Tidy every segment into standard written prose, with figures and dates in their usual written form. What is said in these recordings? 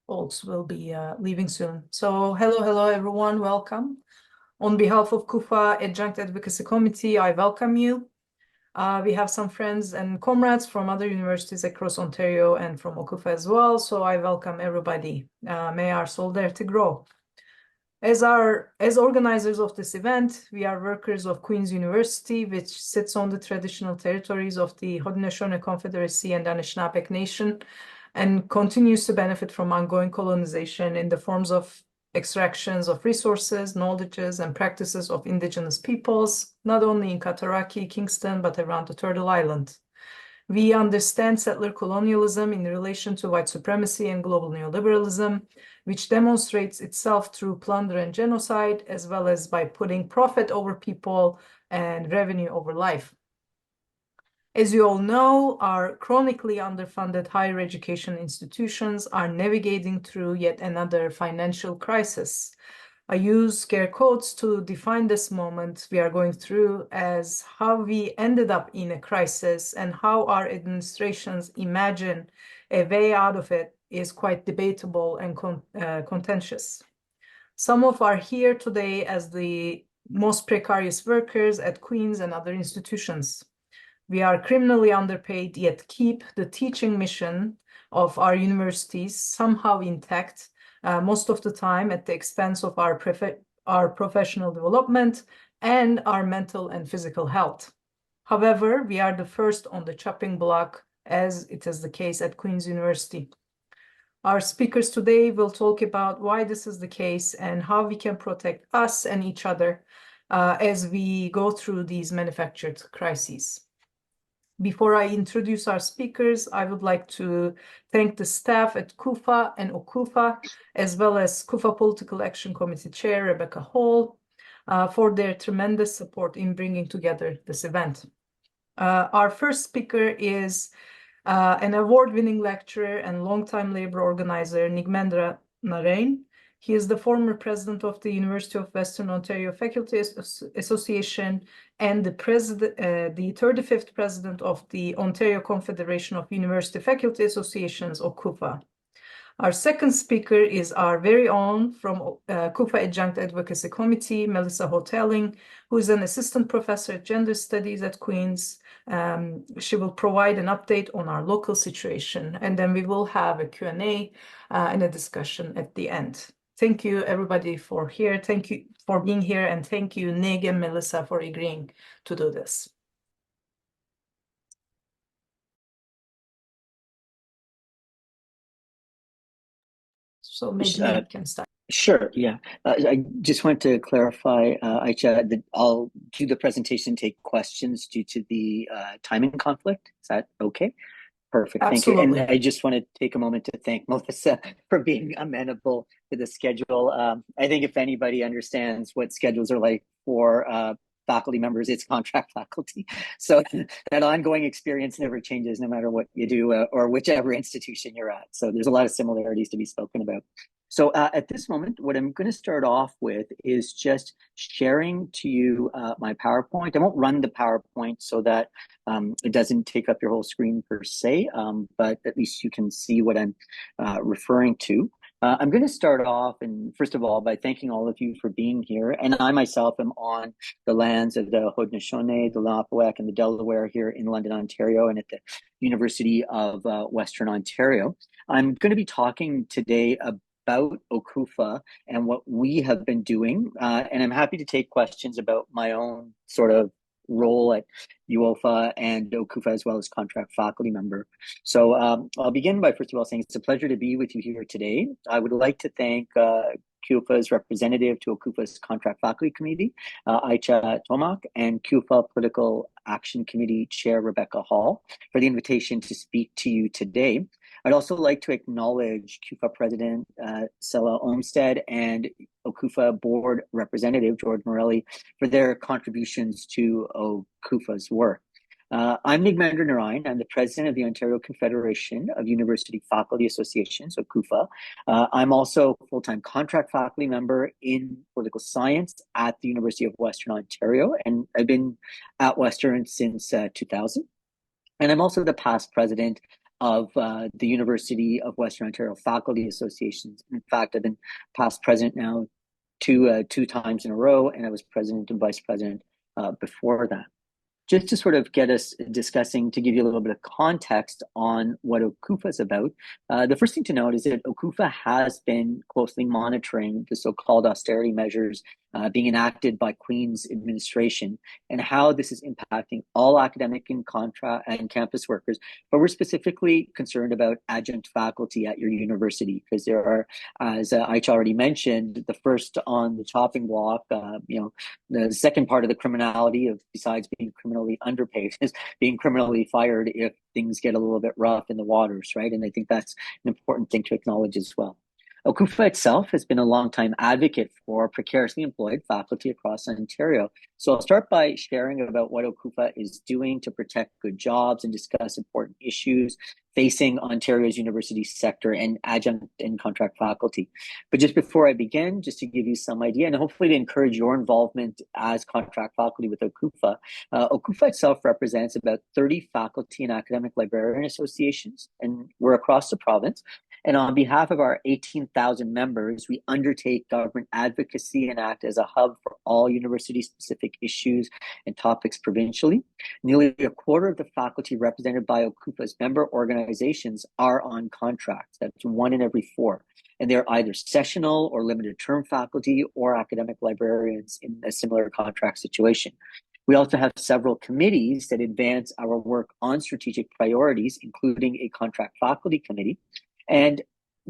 folks will be leaving soon. So hello everyone, welcome. On behalf of QUFA Adjunct Advocacy Committee, I welcome you. We have some friends and comrades from other universities across Ontario and from OCUFA as well, so I welcome everybody. May our solidarity grow. As organizers of this event, we are workers of Queen's University, which sits on the traditional territories of the Haudenosaunee Confederacy and Anishinaabe Nation, and continues to benefit from ongoing colonization in the forms of extractions of resources, knowledges, and practices of Indigenous peoples, not only in Kataraki, Kingston, but around the Turtle Island. We understand settler colonialism in relation to white supremacy and global neoliberalism, which demonstrates itself through plunder and genocide, as well as by putting profit over people and revenue over life. As you all know, our chronically underfunded higher education institutions are navigating through yet another financial crisis. I use scare quotes to define this moment we are going through as how we ended up in a crisis, and how our administrations imagine a way out of it is quite debatable and contentious. Some of are here today as the most precarious workers at Queen's and other institutions. We are criminally underpaid, yet keep the teaching mission of our universities somehow intact, most of the time at the expense of our professional development and our mental and physical health. However, we are the first on the chopping block, as it is the case at Queen's University. Our speakers today will talk about why this is the case and how we can protect us and each other as we go through these manufactured crises. Before I introduce our speakers, I would like to thank the staff at QUFA and OCUFA, as well as QUFA Political Action Committee Chair Rebecca Hall, for their tremendous support in bringing together this event. Our first speaker is an award-winning lecturer and longtime labor organizer, Nigmendra Narain. He is the former president of the University of Western Ontario Faculty Association and the 35th president of the Ontario Confederation of University Faculty Associations, or QUFA. Our second speaker is our very own from QUFA Adjunct Advocacy Committee, Melissa Houghtaling, who is an assistant professor at Gender Studies at Queen's. She will provide an update on our local situation, and then we will have a Q&A and a discussion at the end. Thank you, everybody, for here. Thank you for being here, and thank you, Nig and Melissa, for agreeing to do this. So maybe Nig can start. Sure, yeah. I just want to clarify, Aisha, that I'll do the presentation, take questions due to the timing conflict. Is that okay? Perfect, Absolutely. Thank you. And I just want to take a moment to thank Melissa for being amenable to the schedule. I think if anybody understands what schedules are like for faculty members, it's contract faculty. So that ongoing experience never changes no matter what you do or whichever institution you're at. So there's a lot of similarities to be spoken about. So at this moment, what I'm going to start off with is just sharing to you my PowerPoint. I won't run the PowerPoint so that it doesn't take up your whole screen per se, but at least you can see what I'm referring to. I'm going to start off, and first of all, by thanking all of you for being here. And I myself am on the lands of the Haudenosaunee, the Lenape, and the Delaware here in London, Ontario, and at the University of Western Ontario. I'm going to be talking today about OCUFA and what we have been doing. And I'm happy to take questions about my own sort of role at QUFA and OCUFA, as well as contract faculty member. So I'll begin by first of all saying it's a pleasure to be with you here today. I would like to thank QUFA's representative to OCUFA's contract faculty committee, Aicha Tomak, and QUFA Political Action Committee Chair Rebecca Hall for the invitation to speak to you today. I'd also like to acknowledge QUFA President Sela Olmsted and OCUFA Board Representative George Morelli for their contributions to OCUFA's work. I'm Nigmendra Narain. I'm the president of the Ontario Confederation of University Faculty Associations, OCUFA. I'm also a full-time contract faculty member in political science at the University of Western Ontario, and I've been at Western since 2000. And I'm also the past president of the University of Western Ontario Faculty Associations. In fact, I've been past president now two times in a row, and I was president and vice president before that. Just to sort of get us discussing, to give you a little bit of context on what OCUFA is about, the first thing to note is that OCUFA has been closely monitoring the so-called austerity measures being enacted by Queen's administration and how this is impacting all academic and campus workers. But we're specifically concerned about adjunct faculty at your university because there are, as Aich already mentioned, the first on the chopping block, the second part of the criminality of, besides being criminally underpaid, is being criminally fired if things get a little bit rough in the waters, right? And I think that's an important thing to acknowledge as well. OCUFA itself has been a longtime advocate for precariously employed faculty across Ontario. So I'll start by sharing about what OCUFA is doing to protect good jobs and discuss important issues facing Ontario's university sector and adjunct and contract faculty. But just before I begin, just to give you some idea and hopefully to encourage your involvement as contract faculty with OCUFA, OCUFA itself represents about 30 faculty and academic librarian associations, and we're across the province. And on behalf of our 18,000 members, we undertake government advocacy and act as a hub for all university-specific issues and topics provincially. Nearly a quarter of the faculty represented by OCUFA's member organizations are on contracts. That's 1 in every 4. And they're either sessional or limited term faculty or academic librarians in a similar contract situation. We also have several committees that advance our work on strategic priorities, including a contract faculty committee. And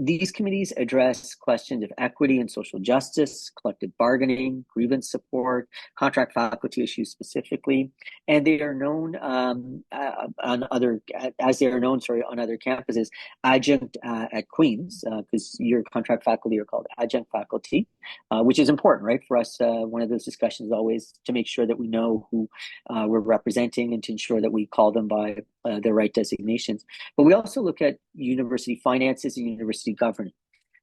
these committees address questions of equity and social justice, collective bargaining, grievance support, contract faculty issues specifically, and they are known on other campuses, adjunct at Queen's, because your contract faculty are called adjunct faculty, which is important, right? For us, one of those discussions is always to make sure that we know who we're representing and to ensure that we call them by their right designations. But we also look at university finances and university governance.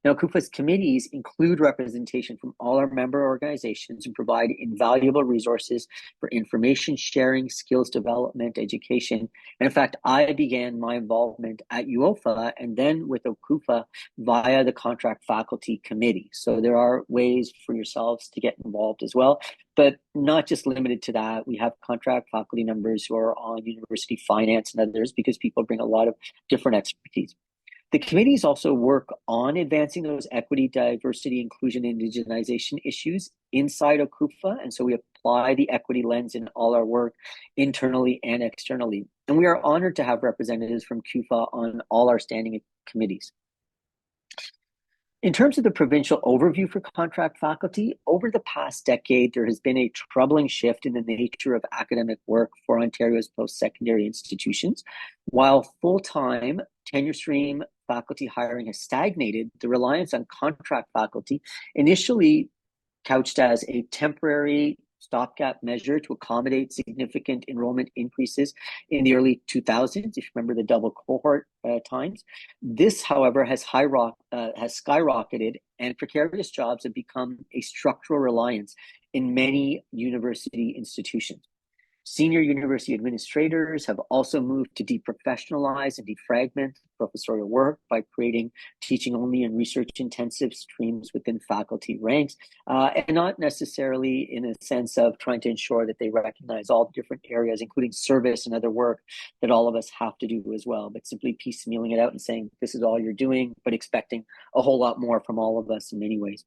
Now, OCUFA's committees include representation from all our member organizations and provide invaluable resources for information sharing, skills development, education. And in fact, I began my involvement at UOFA and then with OCUFA via the Contract Faculty Committee. So there are ways for yourselves to get involved as well, but not just limited to that. We have contract faculty members who are on university finance and others because people bring a lot of different expertise. The committees also work on advancing those equity, diversity, inclusion, and indigenization issues inside OCUFA, and so we apply the equity lens in all our work internally and externally. And we are honored to have representatives from QUFA on all our standing committees. In terms of the provincial overview for contract faculty, over the past decade, there has been a troubling shift in the nature of academic work for Ontario's post-secondary institutions. While full-time tenure stream faculty hiring has stagnated, the reliance on contract faculty, initially couched as a temporary stopgap measure to accommodate significant enrollment increases in the early 2000s, if you remember the double cohort times. This, however, has skyrocketed, and precarious jobs have become a structural reliance in many university institutions. Senior university administrators have also moved to deprofessionalize and defragment professorial work by creating teaching-only and research-intensive streams within faculty ranks, and not necessarily in a sense of trying to ensure that they recognize all different areas, including service and other work that all of us have to do as well, but simply piecemealing it out and saying, this is all you're doing, but expecting a whole lot more from all of us in many ways.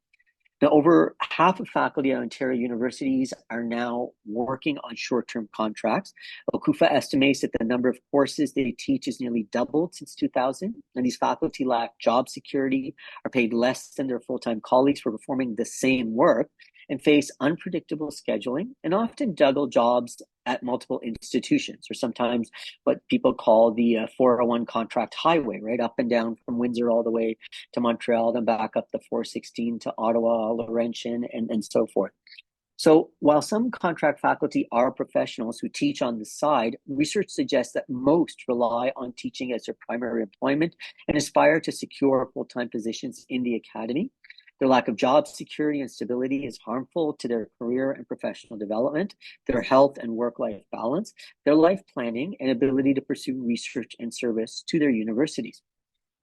Now, over half of faculty at Ontario universities are now working on short-term contracts. OCUFA estimates that the number of courses they teach has nearly doubled since 2000, and these faculty lack job security, are paid less than their full-time colleagues for performing the same work, and face unpredictable scheduling, and often juggle jobs at multiple institutions, or sometimes what people call the 401 contract highway, right? Up and down from Windsor all the way to Montreal, then back up the 416 to Ottawa, Laurentian, and so forth. So while some contract faculty are professionals who teach on the side, research suggests that most rely on teaching as their primary employment and aspire to secure full-time positions in the academy. Their lack of job security and stability is harmful to their career and professional development, their health and work-life balance, their life planning, and ability to pursue research and service to their universities.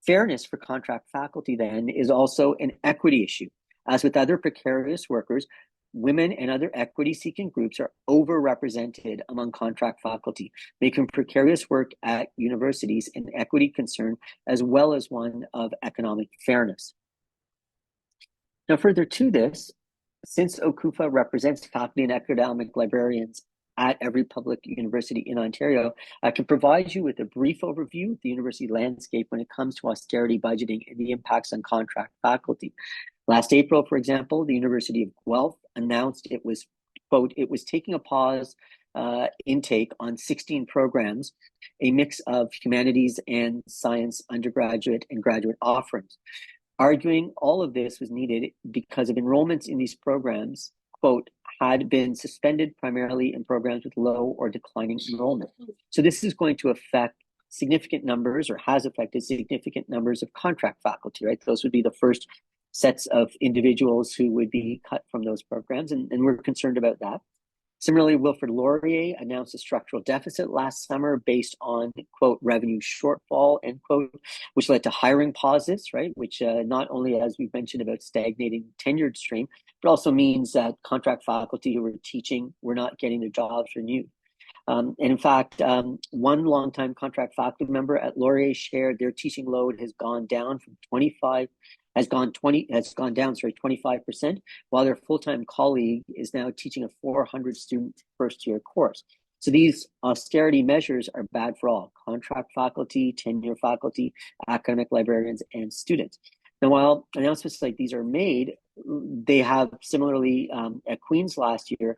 Fairness for contract faculty, then, is also an equity issue. As with other precarious workers, women and other equity-seeking groups are overrepresented among contract faculty, making precarious work at universities an equity concern as well as one of economic fairness. Now, further to this, since OCUFA represents faculty and academic librarians at every public university in Ontario, I can provide you with a brief overview of the university landscape when it comes to austerity budgeting and the impacts on contract faculty. Last April, for example, the University of Guelph announced it was, quote, it was taking a pause intake on 16 programs, a mix of humanities and science undergraduate and graduate offerings, arguing all of this was needed because of enrollments in these programs, quote, had been suspended primarily in programs with low or declining enrollment. So this is going to affect significant numbers, or has affected significant numbers of contract faculty, right? Those would be the first sets of individuals who would be cut from those programs, and we're concerned about that. Similarly, Wilfrid Laurier announced a structural deficit last summer based on, quote, revenue shortfall, end quote, which led to hiring pauses, right? Which not only, as we've mentioned, about stagnating tenured stream, but also means that contract faculty who were teaching were not getting their jobs renewed. And in fact, one longtime contract faculty member at Laurier shared their teaching load has gone down from 25%, while their full-time colleague is now teaching a 400-student first-year course. So these austerity measures are bad for all: contract faculty, tenure faculty, academic librarians, and students. Now, while announcements like these are made, they have similarly at Queen's last year,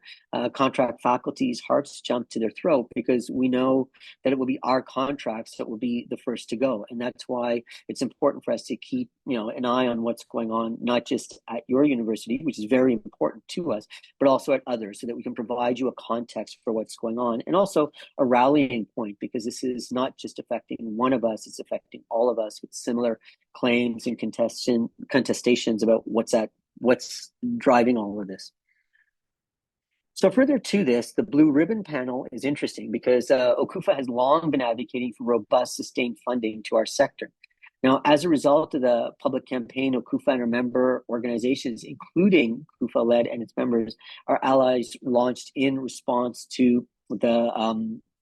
contract faculty's hearts jumped to their throat because we know that it will be our contracts that will be the first to go. And that's why it's important for us to keep, an eye on what's going on, not just at your university, which is very important to us, but also at others, so that we can provide you a context for what's going on, and also a rallying point, because this is not just affecting one of us, it's affecting all of us with similar claims and contestations about what's driving all of this. So further to this, the Blue Ribbon panel is interesting because OCUFA has long been advocating for robust, sustained funding to our sector. Now, as a result of the public campaign, OCUFA and our member organizations, including QUFA-led and its members, our allies launched in response to the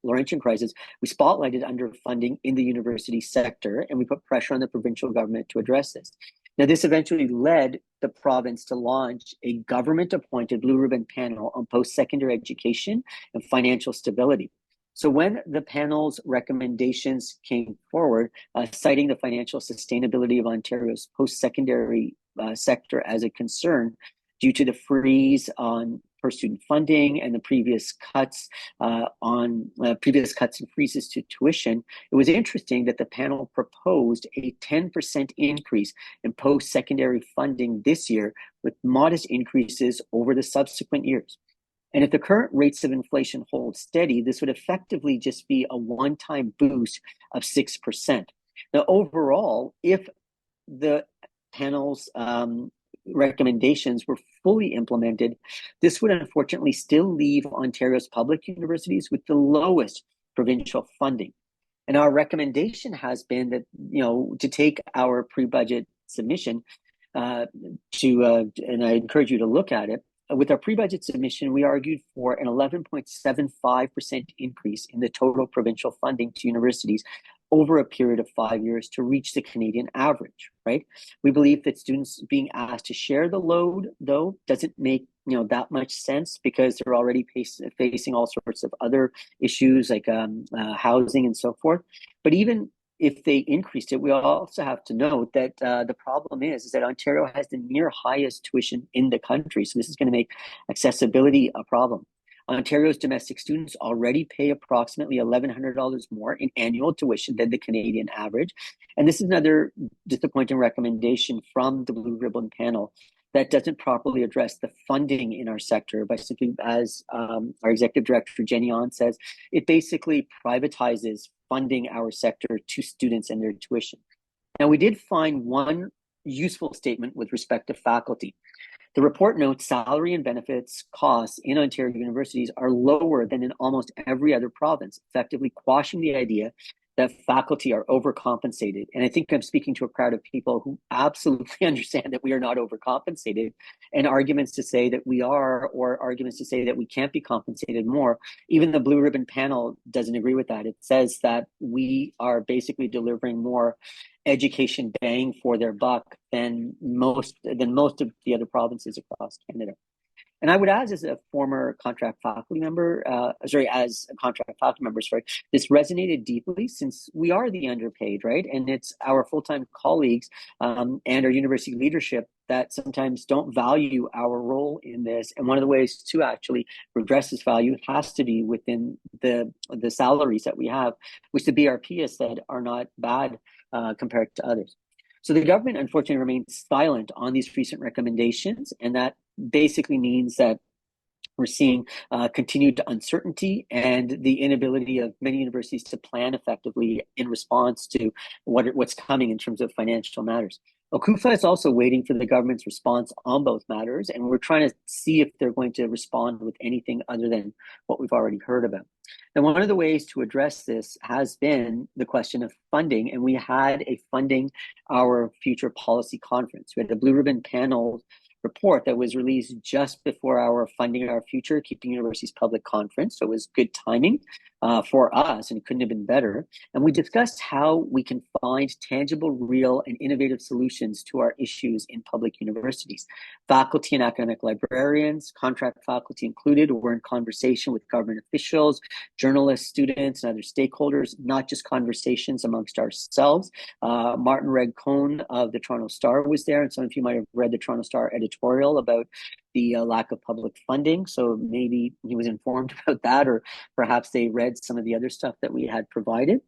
Laurentian crisis, we spotlighted underfunding in the university sector, and we put pressure on the provincial government to address this. Now, this eventually led the province to launch a government-appointed Blue Ribbon panel on post-secondary education and financial stability. So when the panel's recommendations came forward, citing the financial sustainability of Ontario's post-secondary sector as a concern due to the freeze on per-student funding and the previous cuts and freezes to tuition, it was interesting that the panel proposed a 10% increase in post-secondary funding this year, with modest increases over the subsequent years. And if the current rates of inflation hold steady, this would effectively just be a one-time boost of 6%. Now, overall, if the panel's recommendations were fully implemented, this would unfortunately still leave Ontario's public universities with the lowest provincial funding. And our recommendation has been that, to take our pre-budget submission and I encourage you to look at it. With our pre-budget submission, we argued for an 11.75% increase in the total provincial funding to universities over a period of 5 years to reach the Canadian average, right? We believe that students being asked to share the load, though, doesn't make that much sense, because they're already facing all sorts of other issues like housing and so forth. But even if they increased it, we also have to note that the problem is that Ontario has the near highest tuition in the country. So this is going to make accessibility a problem. Ontario's domestic students already pay approximately $1,100 more in annual tuition than the Canadian average. And this is another disappointing recommendation from the Blue Ribbon panel that doesn't properly address the funding in our sector by simply, as our executive director, Jenny On, says, it basically privatizes funding our sector to students and their tuition. Now, we did find one useful statement with respect to faculty. The report notes salary and benefits costs in Ontario universities are lower than in almost every other province, effectively quashing the idea that faculty are overcompensated. And I think I'm speaking to a crowd of people who absolutely understand that we are not overcompensated, and arguments to say that we are, or arguments to say that we can't be compensated more. Even the Blue Ribbon panel doesn't agree with that. It says that we are basically delivering more education bang for their buck than most of the other provinces across Canada. And I would add, as a former contract faculty member, this resonated deeply since we are the underpaid, right? And it's our full-time colleagues and our university leadership that sometimes don't value our role in this. And one of the ways to actually redress this value has to be within the salaries that we have, which the BRP has said are not bad compared to others. So the government, unfortunately, remains silent on these recent recommendations, and that basically means that we're seeing continued uncertainty and the inability of many universities to plan effectively in response to what's coming in terms of financial matters. OCUFA is also waiting for the government's response on both matters, and we're trying to see if they're going to respond with anything other than what we've already heard about. Now, one of the ways to address this has been the question of funding, and we had a Funding Our Future Policy Conference. We had a Blue Ribbon panel report that was released just before our Funding Our Future, Keeping Universities Public conference. So it was good timing for us, and it couldn't have been better. And we discussed how we can find tangible, real, and innovative solutions to our issues in public universities. Faculty and academic librarians, contract faculty included, were in conversation with government officials, journalists, students, and other stakeholders, not just conversations amongst ourselves. Martin Red-Cohn of the Toronto Star was there, and some of you might have read the Toronto Star editorial about the lack of public funding. So maybe he was informed about that, or perhaps they read some of the other stuff that we had provided.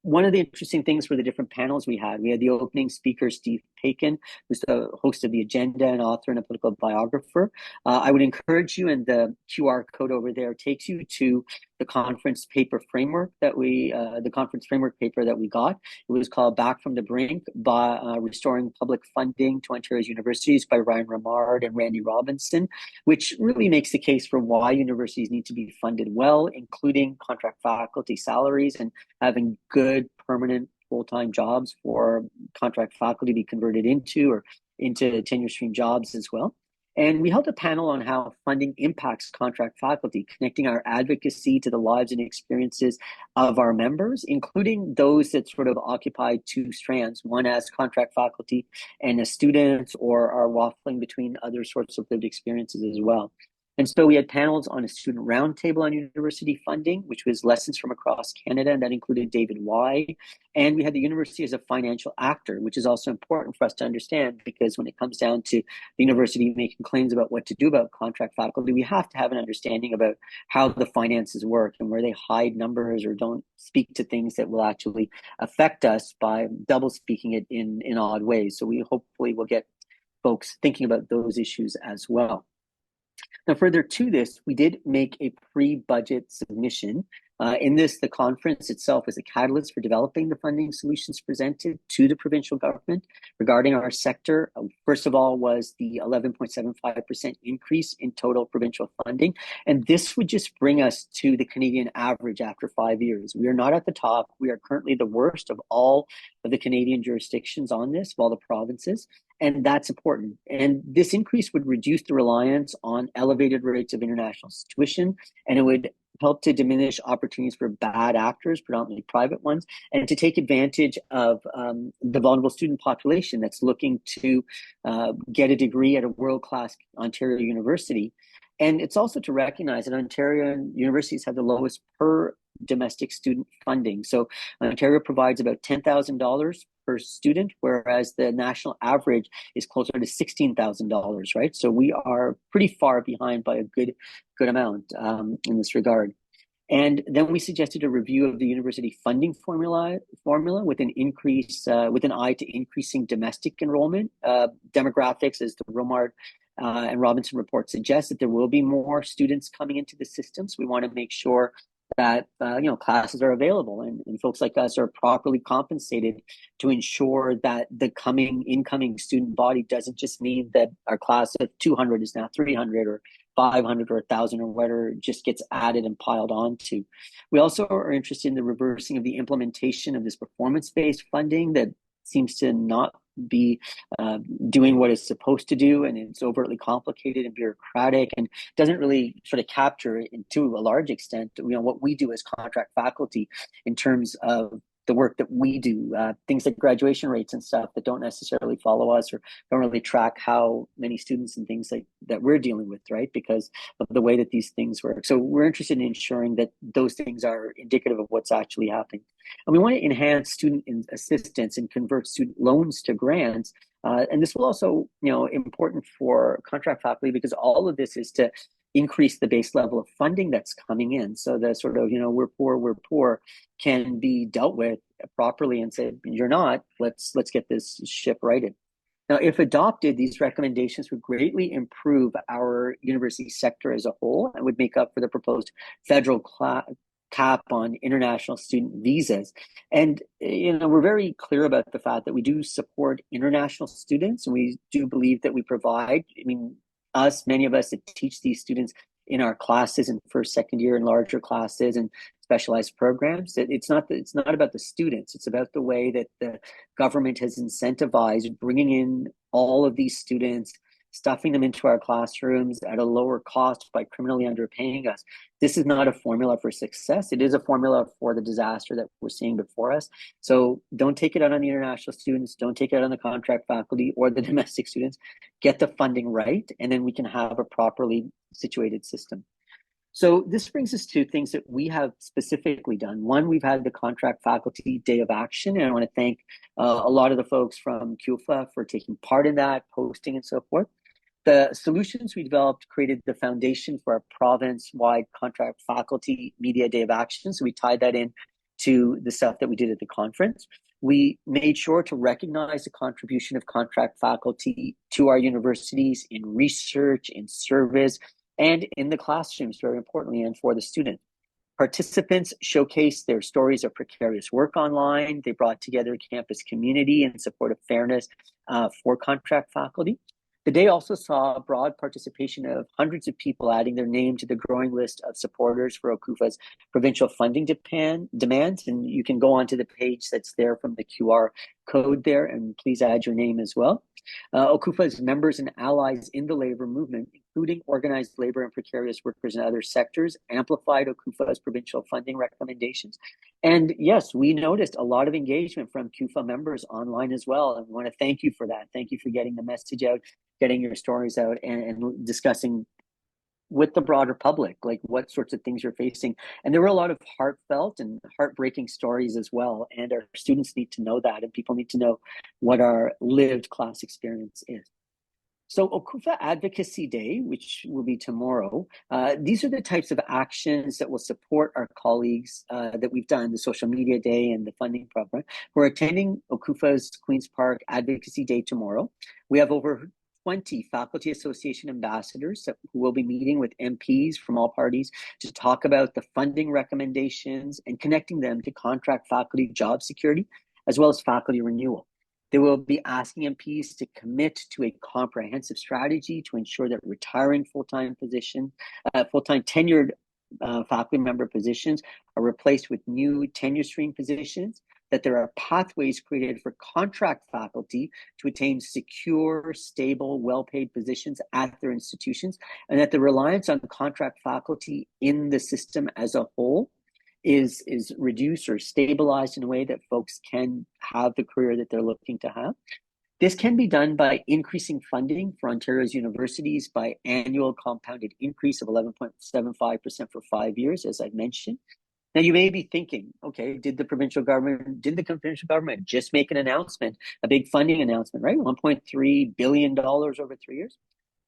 One of the interesting things were the different panels we had. We had the opening speaker, Steve Paikin, who's the host of The Agenda and author and a political biographer. I would encourage you, and the QR code over there takes you to the conference paper framework that the conference framework paper that we got. It was called Back from the Brink by Restoring Public Funding to Ontario's Universities by Ryan Ramard and Randy Robinson, which really makes the case for why universities need to be funded well, including contract faculty salaries and having good permanent full-time jobs for contract faculty to be converted into tenure stream jobs as well. And we held a panel on how funding impacts contract faculty, connecting our advocacy to the lives and experiences of our members, including those that sort of occupy two strands, one as contract faculty and as students, or are waffling between other sorts of lived experiences as well. And so we had panels on a student roundtable on university funding, which was lessons from across Canada, and that included David Y. And we had the university as a financial actor, which is also important for us to understand, because when it comes down to the university making claims about what to do about contract faculty, we have to have an understanding about how the finances work and where they hide numbers or don't speak to things that will actually affect us by double speaking it in odd ways. So we hopefully will get folks thinking about those issues as well. Now, further to this, we did make a pre-budget submission. In this, the conference itself was a catalyst for developing the funding solutions presented to the provincial government regarding our sector. First of all was the 11.75% increase in total provincial funding. And this would just bring us to the Canadian average after 5 years. We are not at the top. We are currently the worst of all of the Canadian jurisdictions on this, of all the provinces. And that's important. And this increase would reduce the reliance on elevated rates of international tuition, and it would help to diminish opportunities for bad actors, predominantly private ones, and to take advantage of the vulnerable student population that's looking to get a degree at a world-class Ontario university. And it's also to recognize that Ontario universities have the lowest per domestic student funding. So Ontario provides about $10,000 per student, whereas the national average is closer to $16,000, right? So we are pretty far behind by a good amount in this regard. And then we suggested a review of the university funding formula with an increase, with an eye to increasing domestic enrollment. Demographics, as the Romard and Robinson report suggests, that there will be more students coming into the system. So we want to make sure that classes are available, and folks like us are properly compensated to ensure that the incoming student body doesn't just mean that our class of 200 is now 300 or 500 or 1,000 or whatever just gets added and piled onto. We also are interested in the reversing of the implementation of this performance-based funding that seems to not be doing what it's supposed to do, and it's overtly complicated and bureaucratic and doesn't really sort of capture, to a large extent, what we do as contract faculty in terms of the work that we do, things like graduation rates and stuff that don't necessarily follow us or don't really track how many students and things like that we're dealing with, right? Because of the way that these things work. So we're interested in ensuring that those things are indicative of what's actually happening. And we want to enhance student assistance and convert student loans to grants. And this will also, important for contract faculty because all of this is to increase the base level of funding that's coming in. So the sort of, we're poor can be dealt with properly and say, you're not, let's get this ship righted. Now, if adopted, these recommendations would greatly improve our university sector as a whole and would make up for the proposed federal cap on international student visas. And, we're very clear about the fact that we do support international students, and we do believe that we provide, many of us that teach these students in our classes in first, second year and larger classes and specialized programs, that it's not about the students. It's about the way that the government has incentivized bringing in all of these students, stuffing them into our classrooms at a lower cost by criminally underpaying us. This is not a formula for success. It is a formula for the disaster that we're seeing before us. So don't take it out on the international students. Don't take it out on the contract faculty or the domestic students. Get the funding right, and then we can have a properly situated system. So this brings us to things that we have specifically done. One, we've had the Contract Faculty Day of Action, and I want to thank a lot of the folks from QUFA for taking part in that, posting and so forth. The solutions we developed created the foundation for our province-wide Contract Faculty Media Day of Action. So we tied that in to the stuff that we did at the conference. We made sure to recognize the contribution of contract faculty to our universities in research, in service, and in the classrooms, very importantly, and for the student. Participants showcased their stories of precarious work online. They brought together a campus community in support of fairness for contract faculty. The day also saw broad participation of hundreds of people adding their name to the growing list of supporters for OCUFA's provincial funding demands. And you can go onto the page that's there from the QR code there, and please add your name as well. OCUFA's members and allies in the labor movement, including organized labor and precarious workers in other sectors, amplified OCUFA's provincial funding recommendations. And yes, we noticed a lot of engagement from QUFA members online as well. And we want to thank you for that. Thank you for getting the message out, getting your stories out, and discussing with the broader public, like what sorts of things you're facing. And there were a lot of heartfelt and heartbreaking stories as well. And our students need to know that, and people need to know what our lived class experience is. So OCUFA Advocacy Day, which will be tomorrow, these are the types of actions that will support our colleagues that we've done, the social media day and the funding program. We're attending OCUFA's Queen's Park Advocacy Day tomorrow. We have over 20 Faculty Association ambassadors who will be meeting with MPs from all parties to talk about the funding recommendations and connecting them to contract faculty job security, as well as faculty renewal. They will be asking MPs to commit to a comprehensive strategy to ensure that retiring full-time tenured faculty member positions are replaced with new tenure stream positions, that there are pathways created for contract faculty to attain secure, stable, well-paid positions at their institutions, and that the reliance on contract faculty in the system as a whole is reduced or stabilized in a way that folks can have the career that they're looking to have. This can be done by increasing funding for Ontario's universities by annual compounded increase of 11.75% for 5 years, as I mentioned. Now, you may be thinking, okay, did the provincial government just make an announcement, a big funding announcement, right? $1.3 billion over 3 years.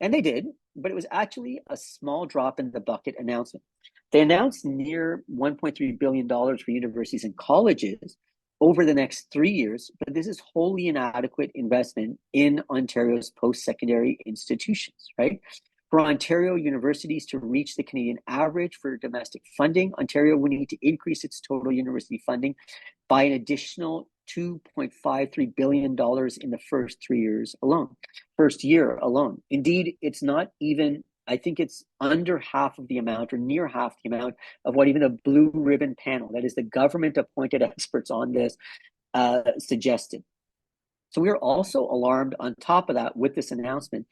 And they did, but it was actually a small drop in the bucket announcement. They announced near $1.3 billion for universities and colleges over the next 3 years, but this is wholly inadequate investment in Ontario's post-secondary institutions, right? For Ontario universities to reach the Canadian average for domestic funding, Ontario will need to increase its total university funding by an additional $2.53 billion in the first year alone. Indeed, it's not even, I think it's under half of the amount or near half the amount of what even the Blue Ribbon Panel, that is the government appointed experts on this, suggested. So we are also alarmed on top of that with this announcement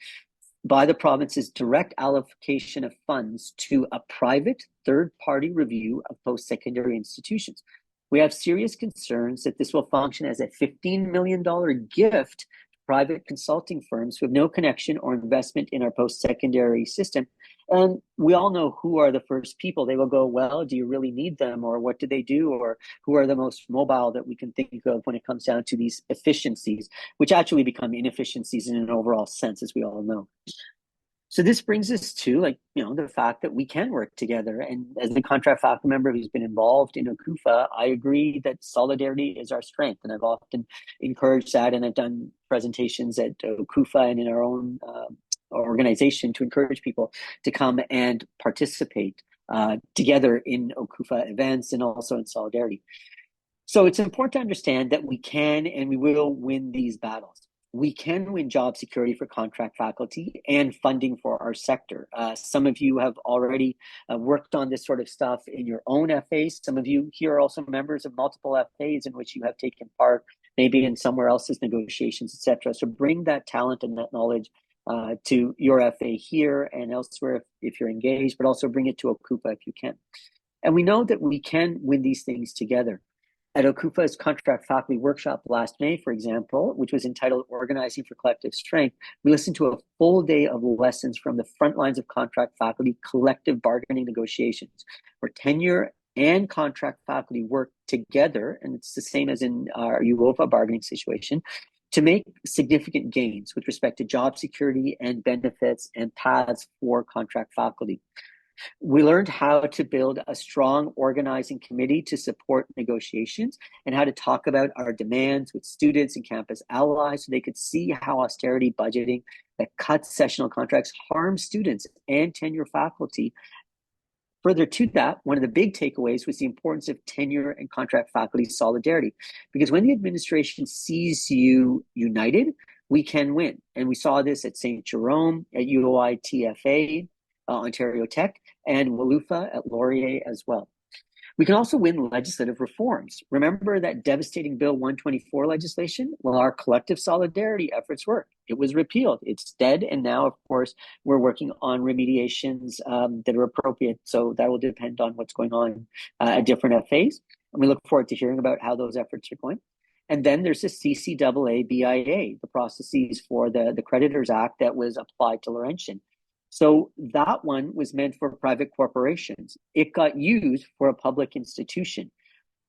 by the province's direct allocation of funds to a private third-party review of post-secondary institutions. We have serious concerns that this will function as a $15 million gift to private consulting firms who have no connection or investment in our post-secondary system. And we all know who are the first people. They will go, well, do you really need them? Or what do they do? Or who are the most mobile that we can think of when it comes down to these efficiencies, which actually become inefficiencies in an overall sense, as we all know. So this brings us to, the fact that we can work together. And as the contract faculty member who's been involved in OCUFA, I agree that solidarity is our strength. And I've often encouraged that, and I've done presentations at OCUFA and in our own organization to encourage people to come and participate together in OCUFA events and also in solidarity. So it's important to understand that we can and we will win these battles. We can win job security for contract faculty and funding for our sector. Some of you have already worked on this sort of stuff in your own FAs. Some of you here are also members of multiple FAs in which you have taken part, maybe in somewhere else's negotiations, etc. So bring that talent and that knowledge to your FA here and elsewhere if you're engaged, but also bring it to OCUFA if you can. And we know that we can win these things together. At OCUFA's contract faculty workshop last May, for example, which was entitled Organizing for Collective Strength, we listened to a full day of lessons from the front lines of contract faculty collective bargaining negotiations, where tenure and contract faculty work together, and it's the same as in our UOFA bargaining situation, to make significant gains with respect to job security and benefits and paths for contract faculty. We learned how to build a strong organizing committee to support negotiations and how to talk about our demands with students and campus allies so they could see how austerity budgeting that cuts sessional contracts harms students and tenure faculty. Further to that, one of the big takeaways was the importance of tenure and contract faculty solidarity, because when the administration sees you united, we can win. And we saw this at St. Jerome, at UOI TFA, Ontario Tech, and WUFA at Laurier as well. We can also win legislative reforms. Remember that devastating Bill 124 legislation? Well, our collective solidarity efforts worked. It was repealed. It's dead. And now, of course, we're working on remediations that are appropriate. So that will depend on what's going on at different FAs. And we look forward to hearing about how those efforts are going. And then there's the CCAA BIA, the processes for the Creditors Act that was applied to Laurentian. So that one was meant for private corporations. It got used for a public institution.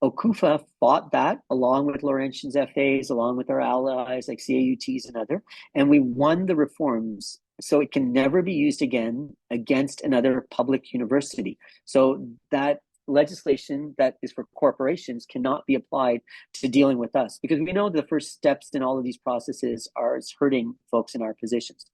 OCUFA fought that along with Laurentian's FAs, along with our allies like CAUTs and other, and we won the reforms. So it can never be used again against another public university. So that legislation that is for corporations cannot be applied to dealing with us, because we know the first steps in all of these processes are hurting folks in our positions.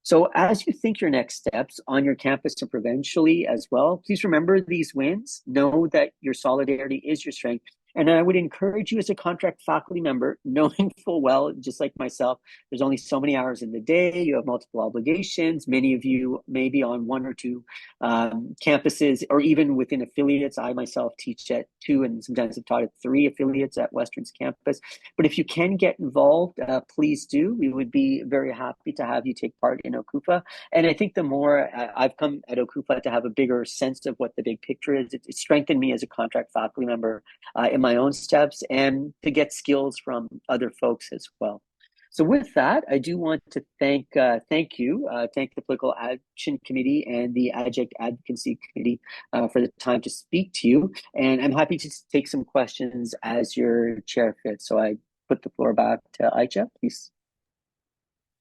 So as you think your next steps on your campus and provincially as well, please remember these wins. Know that your solidarity is your strength. And I would encourage you as a contract faculty member, knowing full well, just like myself, there's only so many hours in the day. You have multiple obligations. Many of you may be on one or two campuses, or even within affiliates. I myself teach at 2 and sometimes have taught at 3 affiliates at Western's campus. But if you can get involved, please do. We would be very happy to have you take part in OCUFA. And I think the more I've come at OCUFA to have a bigger sense of what the big picture is, it strengthened me as a contract faculty member in my own steps, and to get skills from other folks as well. So with that, I do want to thank the Political Action Committee and the Adjunct Advocacy Committee for the time to speak to you. And I'm happy to take some questions as your chair fits. So I put the floor back to Aicha, please.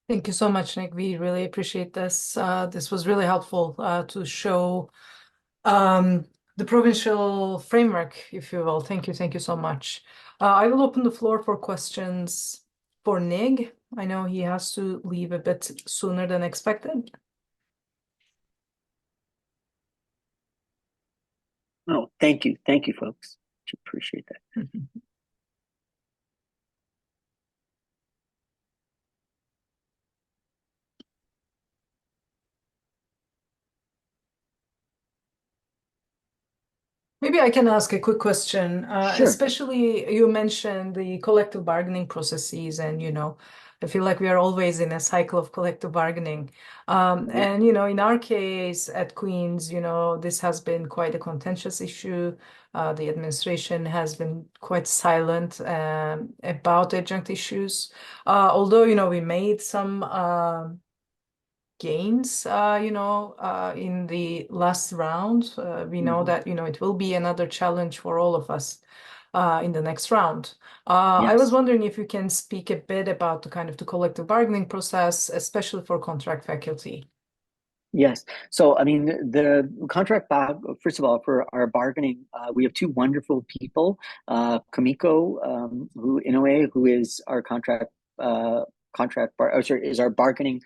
Thank you so much, Nick. We really appreciate this. This was really helpful to show the provincial framework, if you will. Thank you so much. I will open the floor for questions for Nig. I know he has to leave a bit sooner than expected. Oh, thank you. Thank you, folks. Appreciate that. Maybe I can ask a quick question. Sure. Especially you mentioned the collective bargaining processes, and I feel like we are always in a cycle of collective bargaining. Yeah. And in our case at Queen's, this has been quite a contentious issue. The administration has been quite silent about adjunct issues. Although, we made some gains, in the last round. We know Mhm. that, it will be another challenge for all of us in the next round. I was Yes. wondering if you can speak a bit about the kind of the collective bargaining process, especially for contract faculty. Yes. So, I mean, the contract first of all, for our bargaining, we have two wonderful people, Kamiko, who in a way, who is our is our bargaining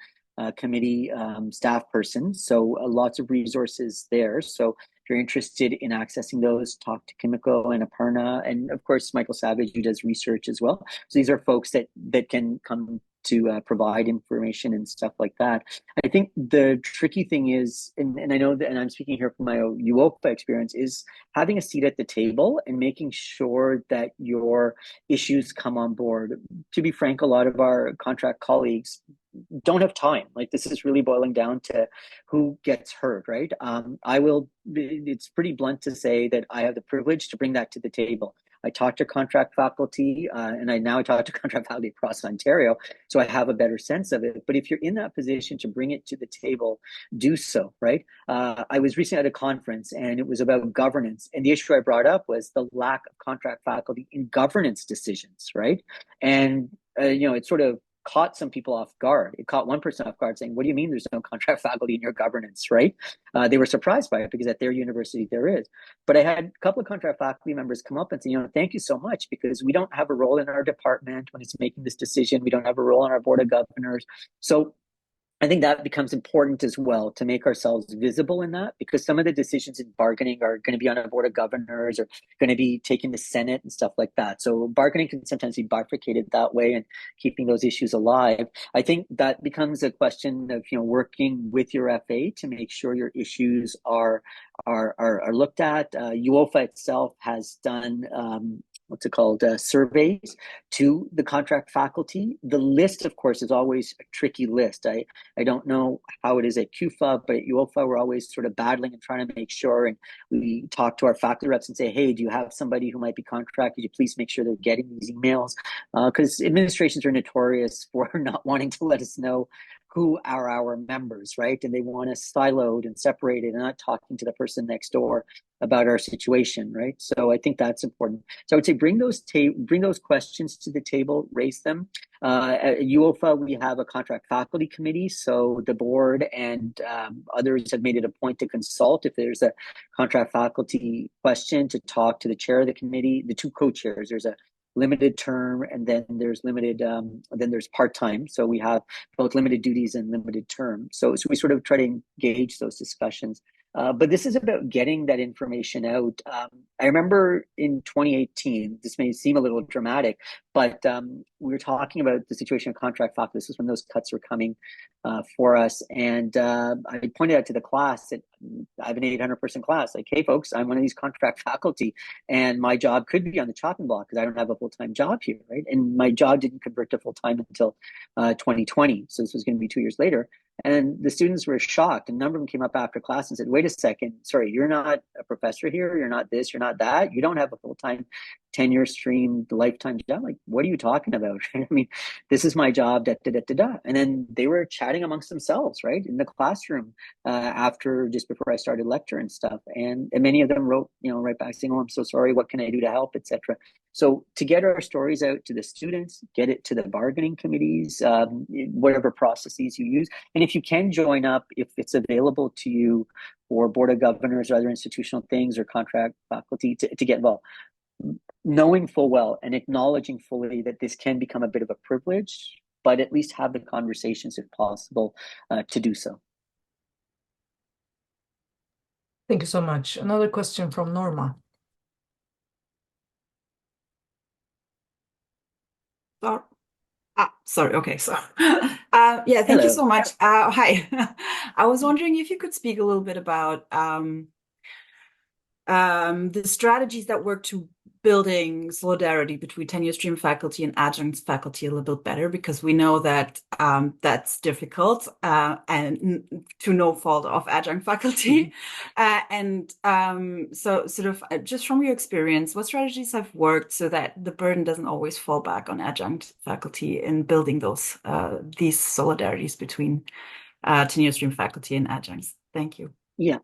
committee staff person. So lots of resources there. So if you're interested in accessing those, talk to Kimiko and Aparna, and of course, Michael Savage, who does research as well. So these are folks that can come to provide information and stuff like that. I think the tricky thing is, and I know that, and I'm speaking here from my UOPA experience, is having a seat at the table and making sure that your issues come on board. To be frank, a lot of our contract colleagues don't have time. Like, this is really boiling down to who gets heard, right? It's pretty blunt to say that I have the privilege to bring that to the table. I talk to contract faculty, and I now talk to contract faculty across Ontario, so I have a better sense of it. But if you're in that position to bring it to the table, do so, right? I was recently at a conference, and it was about governance, and the issue I brought up was the lack of contract faculty in governance decisions, right? And it sort of caught some people off guard. It caught one person off guard saying, "What do you mean there's no contract faculty in your governance?" Right? They were surprised by it because at their university there is. But I had a couple of contract faculty members come up and say, "Thank you so much, because we don't have a role in our department when it's making this decision. We don't have a role on our board of governors." So I think that becomes important as well, to make ourselves visible in that, because some of the decisions in bargaining are going to be on a board of governors or going to be taken to Senate and stuff like that. So bargaining can sometimes be bifurcated that way, and keeping those issues alive. I think that becomes a question of working with your FA to make sure your issues are looked at. UOFA itself has done what's it called, surveys to the contract faculty. The list, of course, is always a tricky list. I don't know how it is at QUFA, but at UOFA, we're always sort of battling and trying to make sure. And we talk to our faculty reps and say, "Hey, do you have somebody who might be contracted? Could you please make sure they're getting these emails?" Because administrations are notorious for not wanting to let us know who are our members, right? And they want us siloed and separated and not talking to the person next door about our situation, right? So I think that's important. So I would say bring those questions to the table, raise them. At UOFA, we have a contract faculty committee, so the board and others have made it a point to consult if there's a contract faculty question, to talk to the chair of the committee, the two co-chairs. There's a limited term, and then there's part-time. So we have both limited duties and limited term. So we sort of try to engage those discussions. But this is about getting that information out. I remember in 2018, this may seem a little dramatic, but we were talking about the situation of contract faculty. This was when those cuts were coming for us. And I pointed out to the class that I have an 800-person class. Like, "Hey, folks, I'm one of these contract faculty, and my job could be on the chopping block because I don't have a full-time job here, right? And my job didn't convert to full-time until 2020. So this was going to be 2 years later." And the students were shocked. A number of them came up after class and said, "Wait a second, sorry, you're not a professor here. You're not this, you're not that. You don't have a full-time tenure stream, the lifetime job. Like, what are you talking about?" I mean, this is my job, da, da, da, da, da. And then they were chatting amongst themselves, right, in the classroom just before I started lecture and stuff. And many of them wrote, right back saying, "Oh, I'm so sorry. What can I do to help," etc. So to get our stories out to the students, get it to the bargaining committees, whatever processes you use. And if you can join up, if it's available to you for board of governors or other institutional things or contract faculty to get involved, knowing full well and acknowledging fully that this can become a bit of a privilege, but at least have the conversations if possible to do so. Thank you so much. Another question from Norma. So, sorry. Okay. So, yeah, thank you Hello. so much. Hi. I was wondering if you could speak a little bit about the strategies that work to building solidarity between tenure stream faculty and adjunct faculty a little bit better, because we know that that's difficult and to no fault of adjunct faculty. So sort of just from your experience, what strategies have worked so that the burden doesn't always fall back on adjunct faculty in building these solidarities between tenure stream faculty and adjuncts? Thank you. Yeah.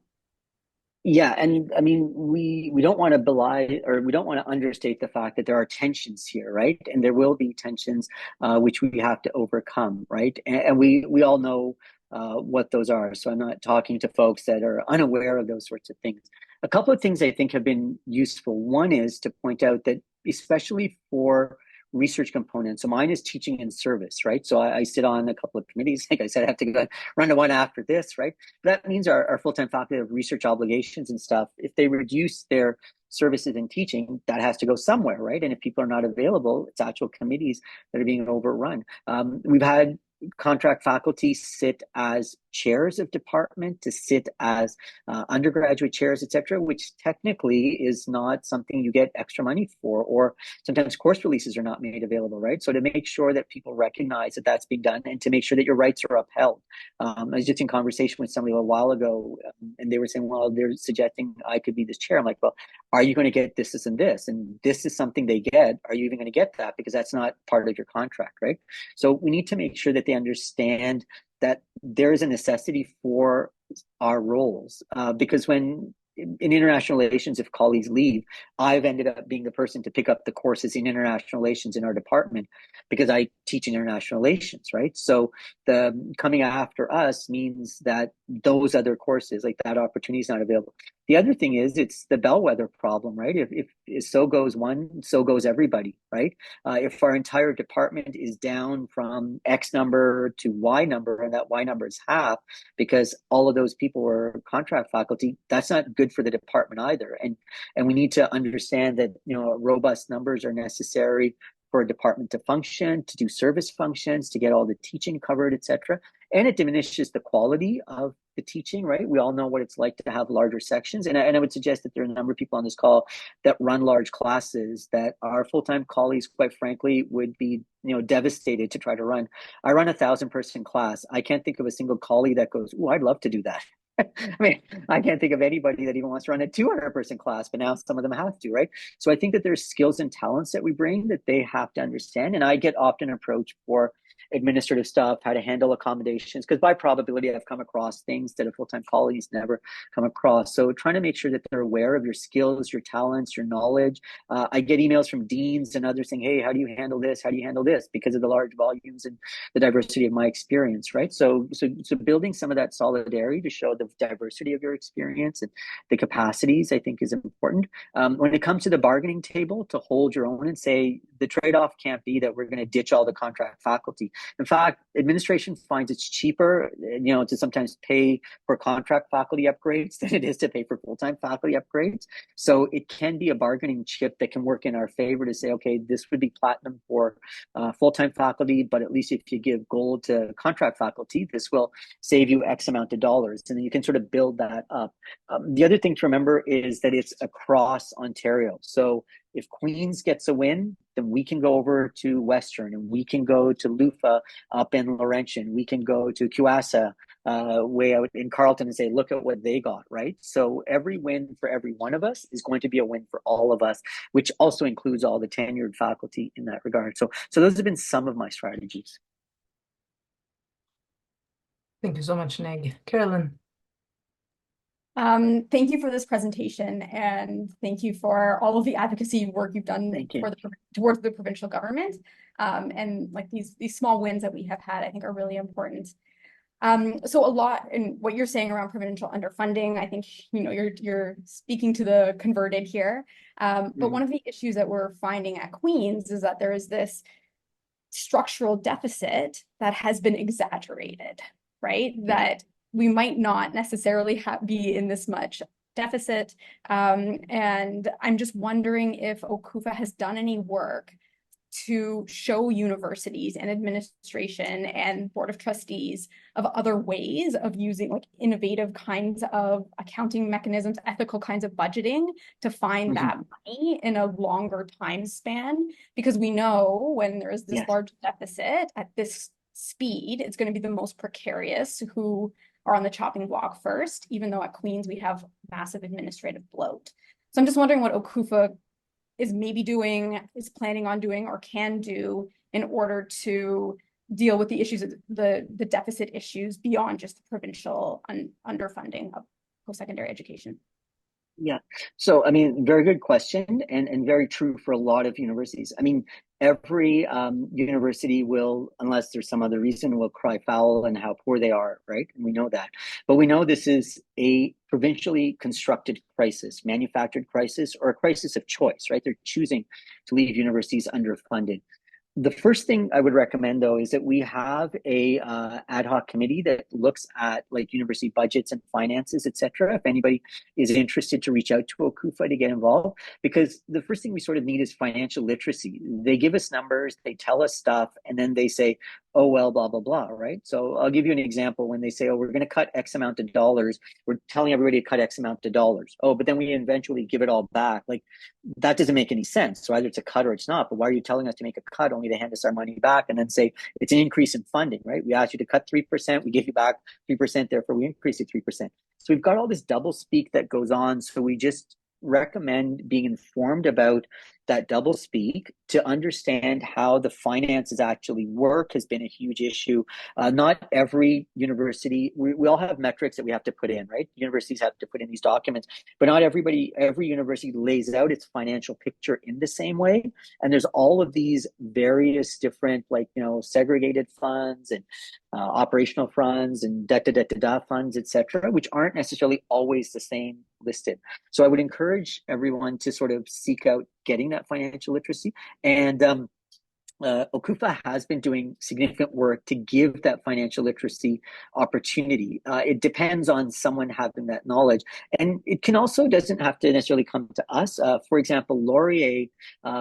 Yeah, and I mean, we don't want to belie or we don't want to understate the fact that there are tensions here, right? And there will be tensions which we have to overcome, right? And we all know what those are. So I'm not talking to folks that are unaware of those sorts of things. A couple of things I think have been useful. One is to point out that especially for research components, so mine is teaching and service, right? So I sit on a couple of committees. Like I said, I have to go run to one after this, right? That means our full-time faculty have research obligations and stuff. If they reduce their services and teaching, that has to go somewhere, right? And if people are not available, it's actual committees that are being overrun. We've had contract faculty sit as chairs of department, to sit as undergraduate chairs, etc., which technically is not something you get extra money for, or sometimes course releases are not made available, right? So to make sure that people recognize that that's being done, and to make sure that your rights are upheld. I was just in conversation with somebody a while ago, and they were saying, well, they're suggesting I could be this chair. I'm like, well, are you going to get this, and this? And this is something they get. Are you even going to get that? Because that's not part of your contract, right? So we need to make sure that they understand that there is a necessity for our roles. Because when in international relations, if colleagues leave, I've ended up being the person to pick up the courses in international relations in our department because I teach international relations, right? So the coming after us means that those other courses, like that opportunity is not available. The other thing is it's the bellwether problem, right? If so goes one, so goes everybody, right? If our entire department is down from X number to Y number, and that Y number is half because all of those people were contract faculty, that's not good for the department either. And we need to understand that, you know, robust numbers are necessary for a department to function, to do service functions, to get all the teaching covered, etc. And it diminishes the quality of the teaching, right? We all know what it's like to have larger sections. And I would suggest that there are a number of people on this call that run large classes that our full-time colleagues, quite frankly, would be, you know, devastated to try to run. I run 1,000-person class. I can't think of a single colleague that goes, "Oh, I'd love to do that." I mean, I can't think of anybody that even wants to run a 200-person class, but now some of them have to, right? So I think that there's skills and talents that we bring that they have to understand. And I get often approached for administrative stuff, how to handle accommodations, because by probability I've come across things that a full-time colleagues never come across. So trying to make sure that they're aware of your skills, your talents, your knowledge. I get emails from deans and others saying, hey, how do you handle this? How do you handle this? Because of the large volumes and the diversity of my experience, right? So building some of that solidarity to show the diversity of your experience and the capacities, I think, is important. When it comes to the bargaining table, to hold your own and say the trade-off can't be that we're going to ditch all the contract faculty. In fact, administration finds it's cheaper, you know, to sometimes pay for contract faculty upgrades than it is to pay for full-time faculty upgrades. So it can be a bargaining chip that can work in our favor to say, okay, this would be platinum for full-time faculty, but at least if you give gold to contract faculty, this will save you X amount of dollars. And then you can sort of build that up. The other thing to remember is that it's across Ontario. So if Queens gets a win, then we can go over to Western, and we can go to LUFA up in Laurentian. We can go to QASA way out in Carleton and say, look at what they got, right? So every win for every one of us is going to be a win for all of us, which also includes all the tenured faculty in that regard. So those have been some of my strategies. Thank you so much, Neg. Carolyn. Thank you for this presentation, and thank you for all of the advocacy work you've done towards the provincial government. And like these small wins that we have had, I think, are really important. So a lot in what you're saying around provincial underfunding, I think, you know, you're speaking to the converted here. But one of the issues that we're finding at Queen's is that there is this structural deficit that has been exaggerated, right? That we might not necessarily be in this much deficit. And I'm just wondering if OCUFA has done any work to show universities and administration and board of trustees of other ways of using like innovative kinds of accounting mechanisms, ethical kinds of budgeting to find that money in a longer time span. Because we know when there is this large deficit at this speed, it's going to be the most precarious who are on the chopping block first, even though at Queen's we have massive administrative bloat. So I'm just wondering what OCUFA is maybe doing, is planning on doing, or can do in order to deal with the issues of the deficit issues beyond just the provincial underfunding of post-secondary education. Yeah. So, I mean, very good question and very true for a lot of universities. I mean, every university will, unless there's some other reason, will cry foul and how poor they are, right? And we know that. But we know this is a provincially constructed crisis, manufactured crisis, or a crisis of choice, right? They're choosing to leave universities underfunded. The first thing I would recommend, though, is that we have a ad hoc committee that looks at like university budgets and finances, et cetera. If anybody is interested to reach out to OCUFA to get involved, because the first thing we sort of need is financial literacy. They give us numbers, they tell us stuff, and then they say, oh, well, blah, blah, blah, right? So I'll give you an example. When they say, oh, we're going to cut X amount of dollars, we're telling everybody to cut X amount of dollars. Oh, but then we eventually give it all back. Like, that doesn't make any sense. So either it's a cut or it's not. But why are you telling us to make a cut only to hand us our money back and then say it's an increase in funding, right? We asked you to cut 3%, we give you back 3%, therefore we increase it 3%. So we've got all this double speak that goes on. So we just recommend being informed about that double speak to understand how the finances actually work has been a huge issue. Not every university, we all have metrics that we have to put in, right? Universities have to put in these documents, but not every university lays out its financial picture in the same way. And there's all of these various different, like, you know, segregated funds and operational funds and da funds, et cetera, which aren't necessarily always the same listed. So I would encourage everyone to sort of seek out getting that financial literacy. And OCUFA has been doing significant work to give that financial literacy opportunity. It depends on someone having that knowledge. And it can also doesn't have to necessarily come to us. For example, Laurier,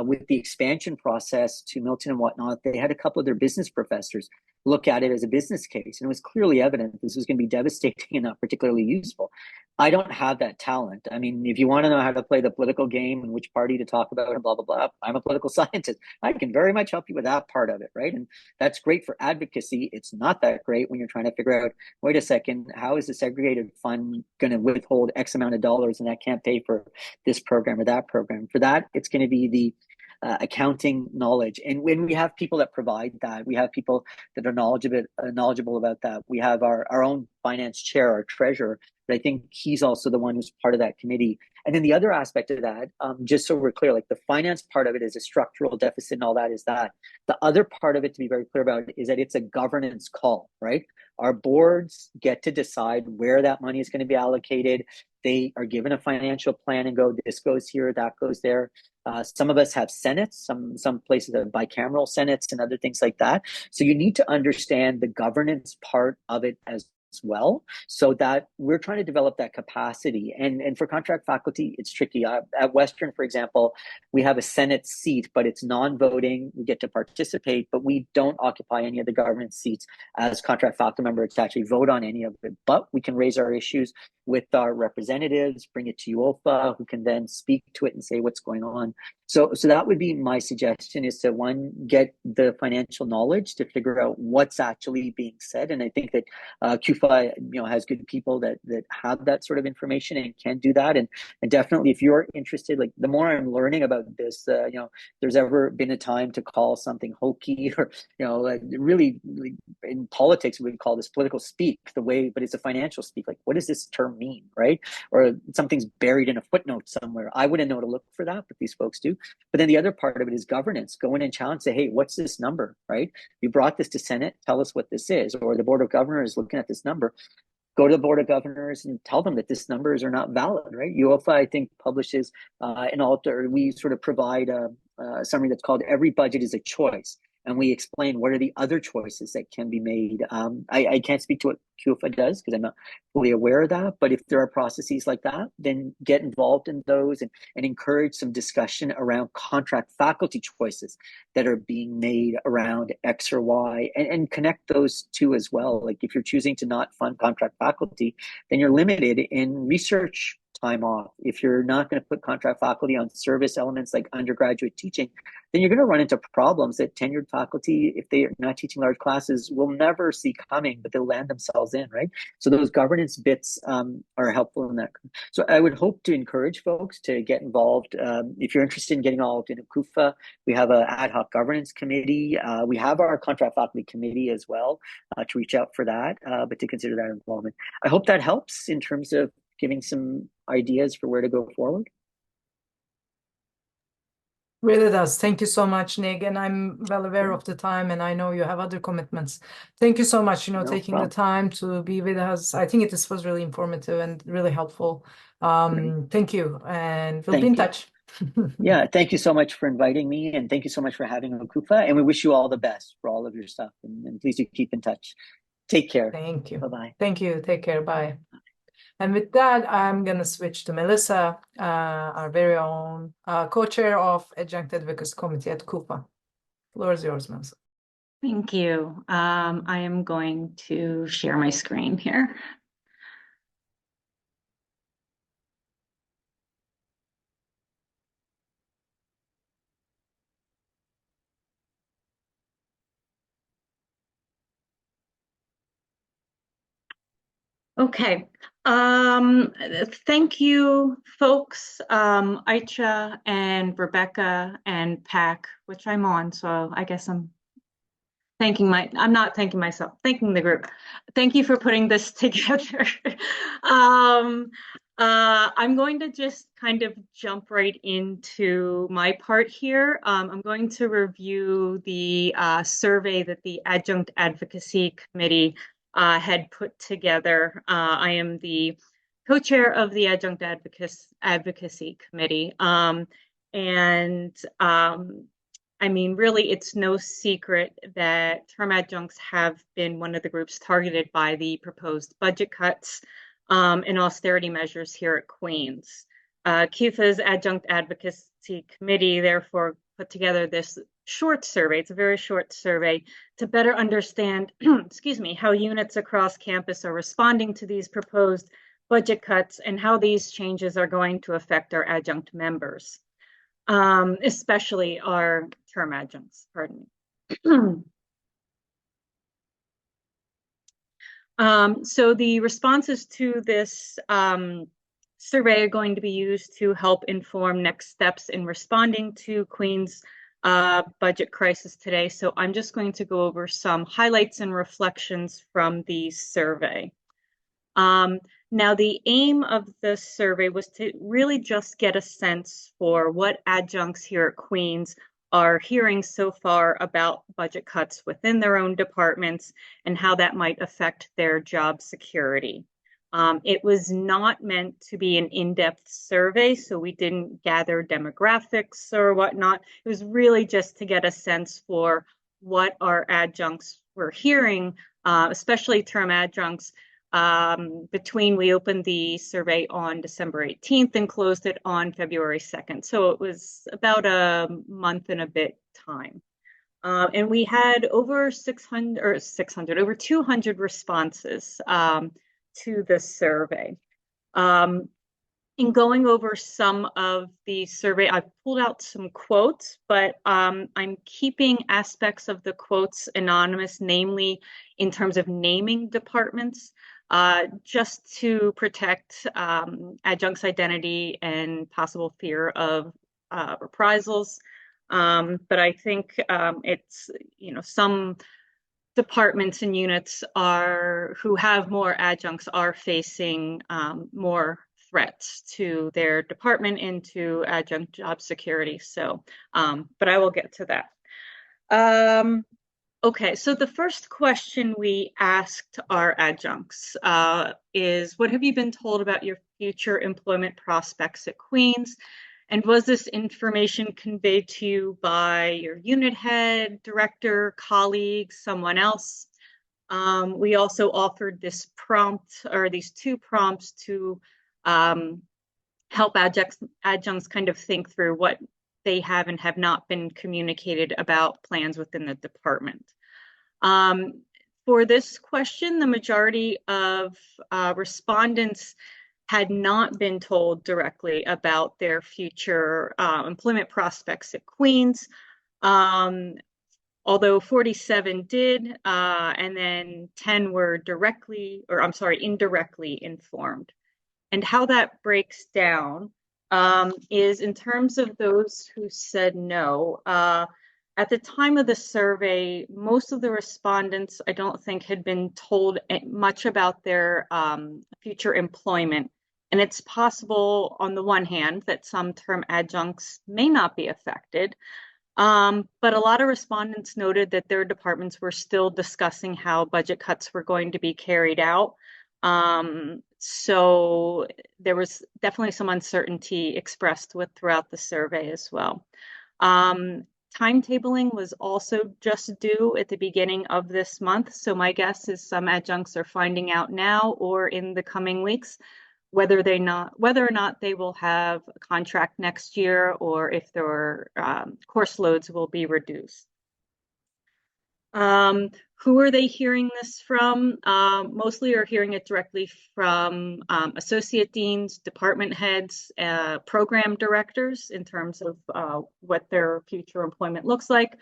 with the expansion process to Milton and whatnot, they had a couple of their business professors look at it as a business case. And it was clearly evident this was going to be devastating and not particularly useful. I don't have that talent. I mean, if you want to know how to play the political game and which party to talk about and blah, blah, blah, I'm a political scientist. I can very much help you with that part of it, right? And that's great for advocacy. It's not that great when you're trying to figure out, wait a second, how is the segregated fund going to withhold X amount of dollars and that can't pay for this program or that program? For that, it's going to be the accounting knowledge. And when we have people that provide that, we have people that are knowledgeable about that. We have our own finance chair, our treasurer, but I think he's also the one who's part of that committee. And then the other aspect of that, just so we're clear, like the finance part of it is a structural deficit and all that is that. The other part of it, to be very clear about, is that it's a governance call, right? Our boards get to decide where that money is going to be allocated. They are given a financial plan and go, this goes here, that goes there. Some of us have senates, some places have bicameral senates and other things like that. So you need to understand the governance part of it as well, so that we're trying to develop that capacity. And for contract faculty, it's tricky. At Western, for example, we have a Senate seat, but it's non-voting. We get to participate, but we don't occupy any of the governance seats as contract faculty members to actually vote on any of it. But we can raise our issues with our representatives, bring it to UOFA, who can then speak to it and say what's going on. So that would be my suggestion, is to, one, get the financial knowledge to figure out what's actually being said. And I think that QUFA, has good people that have that sort of information and can do that. And definitely, if you're interested, like the more I'm learning about this, there's ever been a time to call something hokey or, like really in politics, we would call this political speak, but it's a financial speak. Like, what does this term mean, right? Or something's buried in a footnote somewhere. I wouldn't know to look for that, but these folks do. But then the other part of it is governance. Go in and challenge, say, hey, what's this number, right? You brought this to Senate, tell us what this is. Or the Board of Governors is looking at this number. Go to the Board of Governors and tell them that these numbers are not valid, right? UOFA, I think, publishes we sort of provide a summary that's called Every Budget is a Choice. and we explain what are the other choices that can be made. I can't speak to what QUFA does because I'm not fully aware of that, but if there are processes like that, then get involved in those and encourage some discussion around contract faculty choices that are being made around X or Y, and connect those two as well. Like if you're choosing to not fund contract faculty, then you're limited in research time off. If you're not going to put contract faculty on service elements like undergraduate teaching, then you're going to run into problems that tenured faculty, if they are not teaching large classes, will never see coming, but they'll land themselves in, right? So those governance bits are helpful in that. So I would hope to encourage folks to get involved. If you're interested in getting involved in QUFA, we have an ad hoc governance committee. We have our contract faculty committee as well to reach out for that, but to consider that involvement. I hope that helps in terms of giving some ideas for where to go forward. Really does. Thank you so much, Nig. And I'm well aware of the time, and I know you have other commitments. Thank you so much, No taking problem. the time to be with us. I think this was really informative and really helpful. Thank you, and we'll be in touch. Yeah, thank you so much for inviting me, and thank you so much for having OCUFA, and we wish you all the best for all of your stuff, and please do keep in touch. Take care. Thank you. Bye-bye. Thank you. Take care. Bye. And with that, I'm going to switch to Melissa, our very own co-chair of Adjunct Advocacy Committee at QUFA. Floor is yours, Melissa. Thank you. I am going to share my screen here. Okay. Thank you, folks, Aicha and Rebecca and Pac, which I'm on, so I guess I'm not thanking myself, thanking the group. Thank you for putting this together. I'm going to just kind of jump right into my part here. I'm going to review the survey that the Adjunct Advocacy Committee had put together. I am the co-chair of the Adjunct Advocacy Committee. I mean, really, it's no secret that term adjuncts have been one of the groups targeted by the proposed budget cuts and austerity measures here at Queen's. QUFA's Adjunct Advocacy Committee, therefore, put together this short survey. It's a very short survey to better understand, excuse me, how units across campus are responding to these proposed budget cuts and how these changes are going to affect our adjunct members. Especially our term adjuncts, pardon me. So the responses to this survey are going to be used to help inform next steps in responding to Queen's budget crisis today. So I'm just going to go over some highlights and reflections from the survey. Now, the aim of the survey was to really just get a sense for what adjuncts here at Queen's are hearing so far about budget cuts within their own departments and how that might affect their job security. It was not meant to be an in-depth survey, so we didn't gather demographics or whatnot. It was really just to get a sense for what our adjuncts were hearing, especially term adjuncts. We opened the survey on December 18th and closed it on February 2nd. So it was about a month and a bit time. And we had over 200 responses to the survey. In going over some of the survey, I've pulled out some quotes, but I'm keeping aspects of the quotes anonymous, namely in terms of naming departments. Just to protect adjuncts' identity and possible fear of reprisals. But I think it's, some departments and units who have more adjuncts are facing more threats to their department and to adjunct job security. So, but I will get to that. Okay, so the first question we asked our adjuncts is, what have you been told about your future employment prospects at Queen's? And was this information conveyed to you by your unit head, director, colleagues, someone else? We also offered this prompt, or these 2 prompts, to help adjuncts kind of think through what they have and have not been communicated about plans within the department. For this question, the majority of respondents had not been told directly about their future employment prospects at Queens, although 47 did, and then 10 were indirectly informed. And how that breaks down is in terms of those who said no. At the time of the survey, most of the respondents, I don't think, had been told much about their future employment. And it's possible, on the one hand, that some term adjuncts may not be affected. But a lot of respondents noted that their departments were still discussing how budget cuts were going to be carried out. So there was definitely some uncertainty expressed throughout the survey as well. Timetabling was also just due at the beginning of this month. So my guess is some adjuncts are finding out now or in the coming weeks whether or not they will have a contract next year, or if their course loads will be reduced. Who are they hearing this from? Mostly are hearing it directly from associate deans, department heads, program directors in terms of what their future employment looks like.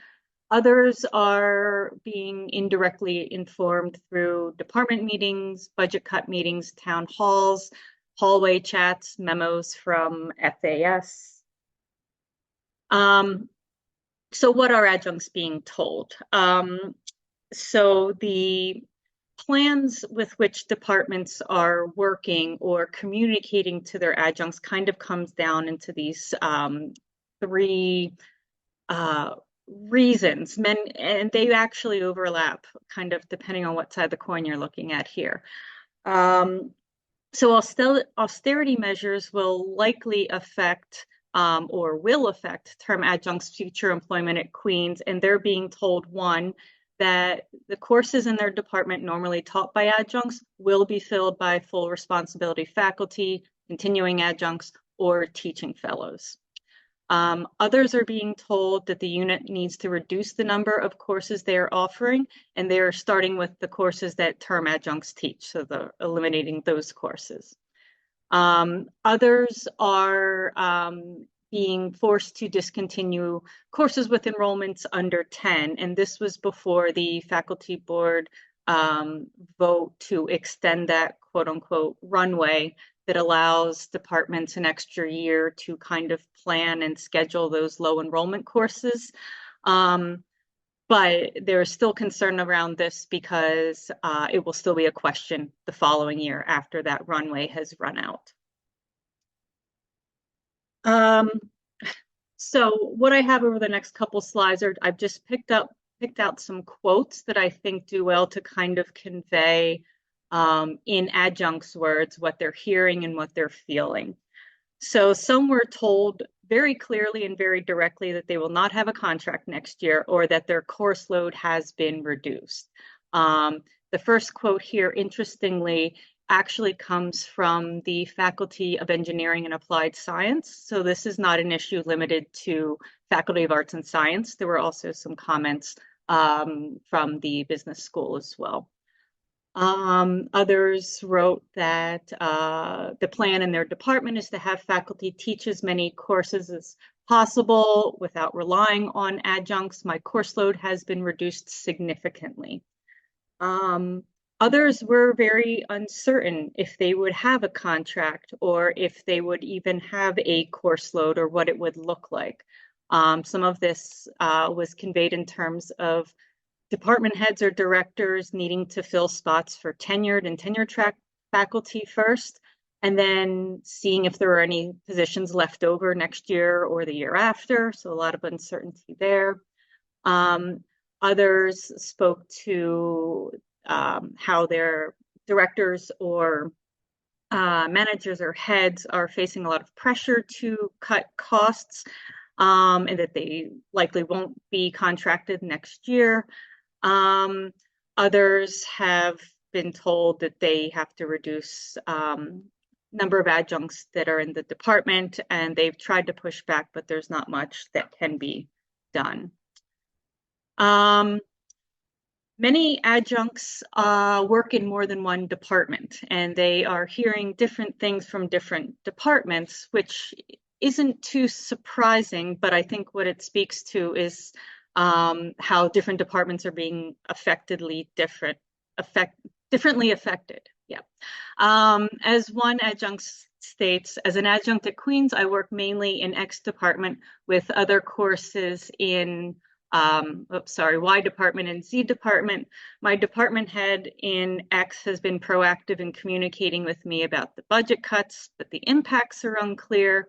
Others are being indirectly informed through department meetings, budget cut meetings, town halls, hallway chats, memos from FAS. So what are adjuncts being told? So the plans with which departments are working or communicating to their adjuncts kind of comes down into these 3 reasons, and they actually overlap kind of depending on what side of the coin you're looking at here. So austerity measures will likely affect or will affect term adjuncts' future employment at Queens, and they're being told, 1, that the courses in their department normally taught by adjuncts will be filled by full responsibility faculty, continuing adjuncts, or teaching fellows. Others are being told that the unit needs to reduce the number of courses they are offering, and they are starting with the courses that term adjuncts teach, so they're eliminating those courses. Others are being forced to discontinue courses with enrollments under 10, and this was before the faculty board vote to extend that quote-unquote runway that allows departments an extra year to kind of plan and schedule those low enrollment courses. But there's still concern around this because it will still be a question the following year after that runway has run out. So what I have over the next couple slides are, I've just picked out some quotes that I think do well to kind of convey in adjuncts' words what they're hearing and what they're feeling. So some were told very clearly and very directly that they will not have a contract next year, or that their course load has been reduced. The first quote here, interestingly, actually comes from the Faculty of Engineering and Applied Science. So this is not an issue limited to Faculty of Arts and Science. There were also some comments from the business school as well. Others wrote that the plan in their department is to have faculty teach as many courses as possible without relying on adjuncts. My course load has been reduced significantly. Others were very uncertain if they would have a contract or if they would even have a course load or what it would look like. Some of this was conveyed in terms of department heads or directors needing to fill spots for tenured and tenure track faculty first, and then seeing if there are any positions left over next year or the year after. So a lot of uncertainty there. Others spoke to how their directors or managers or heads are facing a lot of pressure to cut costs, and that they likely won't be contracted next year. Others have been told that they have to reduce number of adjuncts that are in the department, and they've tried to push back, but there's not much that can be done. Many adjuncts work in more than one department, and they are hearing different things from different departments, which isn't too surprising, but I think what it speaks to is how different departments are being differently affected. Yeah. As one adjunct states, as an adjunct at Queens, I work mainly in X department with other courses in Y department and Z department. My department head in X has been proactive in communicating with me about the budget cuts, but the impacts are unclear.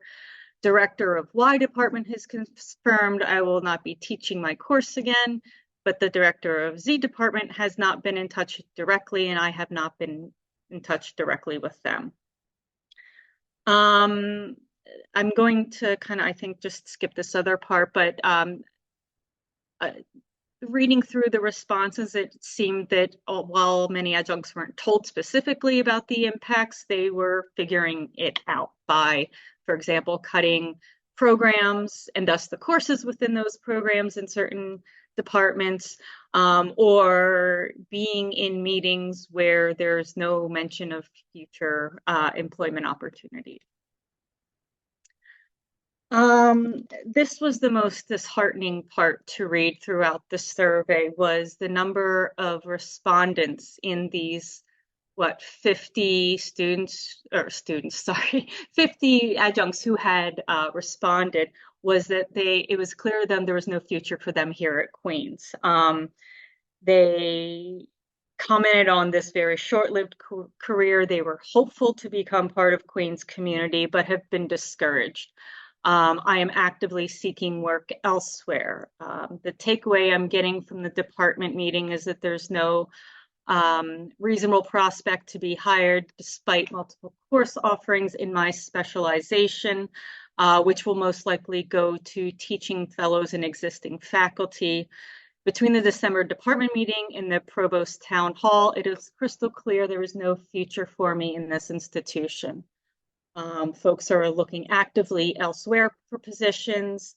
Director of Y department has confirmed I will not be teaching my course again, but the director of Z department has not been in touch directly, and I have not been in touch directly with them. I'm going to kind of, I think, just skip this other part, but reading through the responses, it seemed that while many adjuncts weren't told specifically about the impacts, they were figuring it out by, for example, cutting programs and thus the courses within those programs in certain departments, or being in meetings where there's no mention of future employment opportunities. This was the most disheartening part to read throughout the survey, was the number of respondents in these, 50 50 adjuncts who had responded, was that it was clear to them there was no future for them here at Queens. They commented on this very short-lived career. They were hopeful to become part of Queens community, but have been discouraged. I am actively seeking work elsewhere. The takeaway I'm getting from the department meeting is that there's no reasonable prospect to be hired despite multiple course offerings in my specialization, which will most likely go to teaching fellows and existing faculty. Between the December department meeting and the provost town hall, it is crystal clear there is no future for me in this institution. Folks are looking actively elsewhere for positions.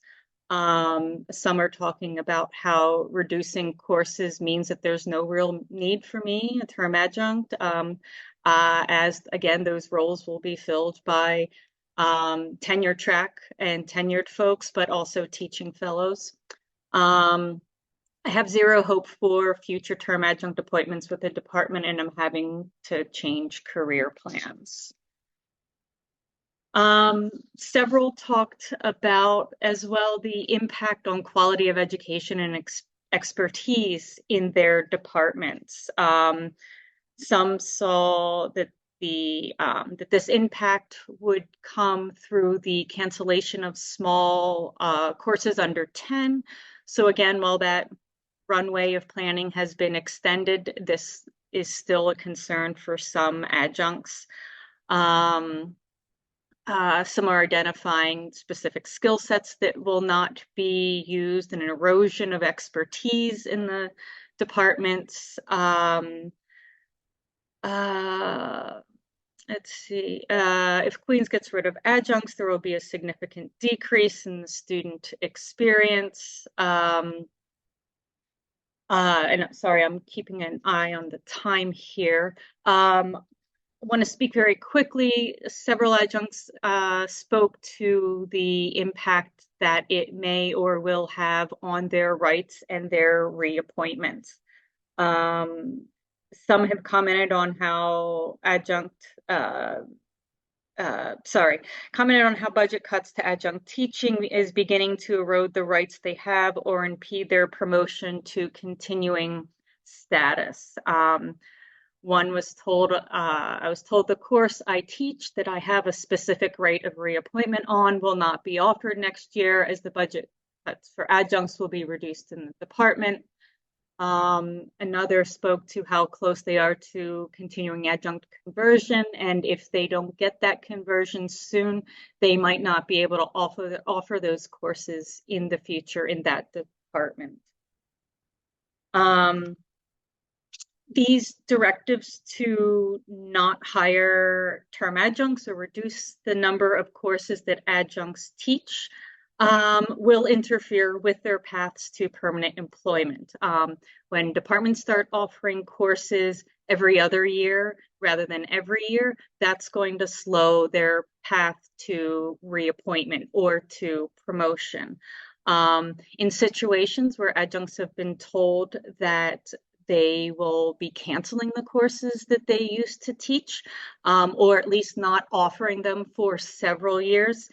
Some are talking about how reducing courses means that there's no real need for me, a term adjunct, as again, those roles will be filled by tenure track and tenured folks, but also teaching fellows. I have zero hope for future term adjunct appointments with the department, and I'm having to change career plans. Several talked about as well the impact on quality of education and expertise in their departments. Some saw that that this impact would come through the cancellation of small courses under 10. So again, while that runway of planning has been extended, this is still a concern for some adjuncts. Some are identifying specific skill sets that will not be used, and an erosion of expertise in the departments. Let's see, if Queens gets rid of adjuncts, there will be a significant decrease in the student experience. And sorry, I'm keeping an eye on the time here. I want to speak very quickly. Several adjuncts spoke to the impact that it may or will have on their rights and their reappointments. Some have commented on how commented on how budget cuts to adjunct teaching is beginning to erode the rights they have or impede their promotion to continuing status. One was told, I was told the course I teach that I have a specific rate of reappointment on will not be offered next year, as the budget cuts for adjuncts will be reduced in the department. Another spoke to how close they are to continuing adjunct conversion, and if they don't get that conversion soon, they might not be able to offer those courses in the future in that department. These directives to not hire term adjuncts or reduce the number of courses that adjuncts teach will interfere with their paths to permanent employment. When departments start offering courses every other year rather than every year, that's going to slow their path to reappointment or to promotion. In situations where adjuncts have been told that they will be canceling the courses that they used to teach, or at least not offering them for several years,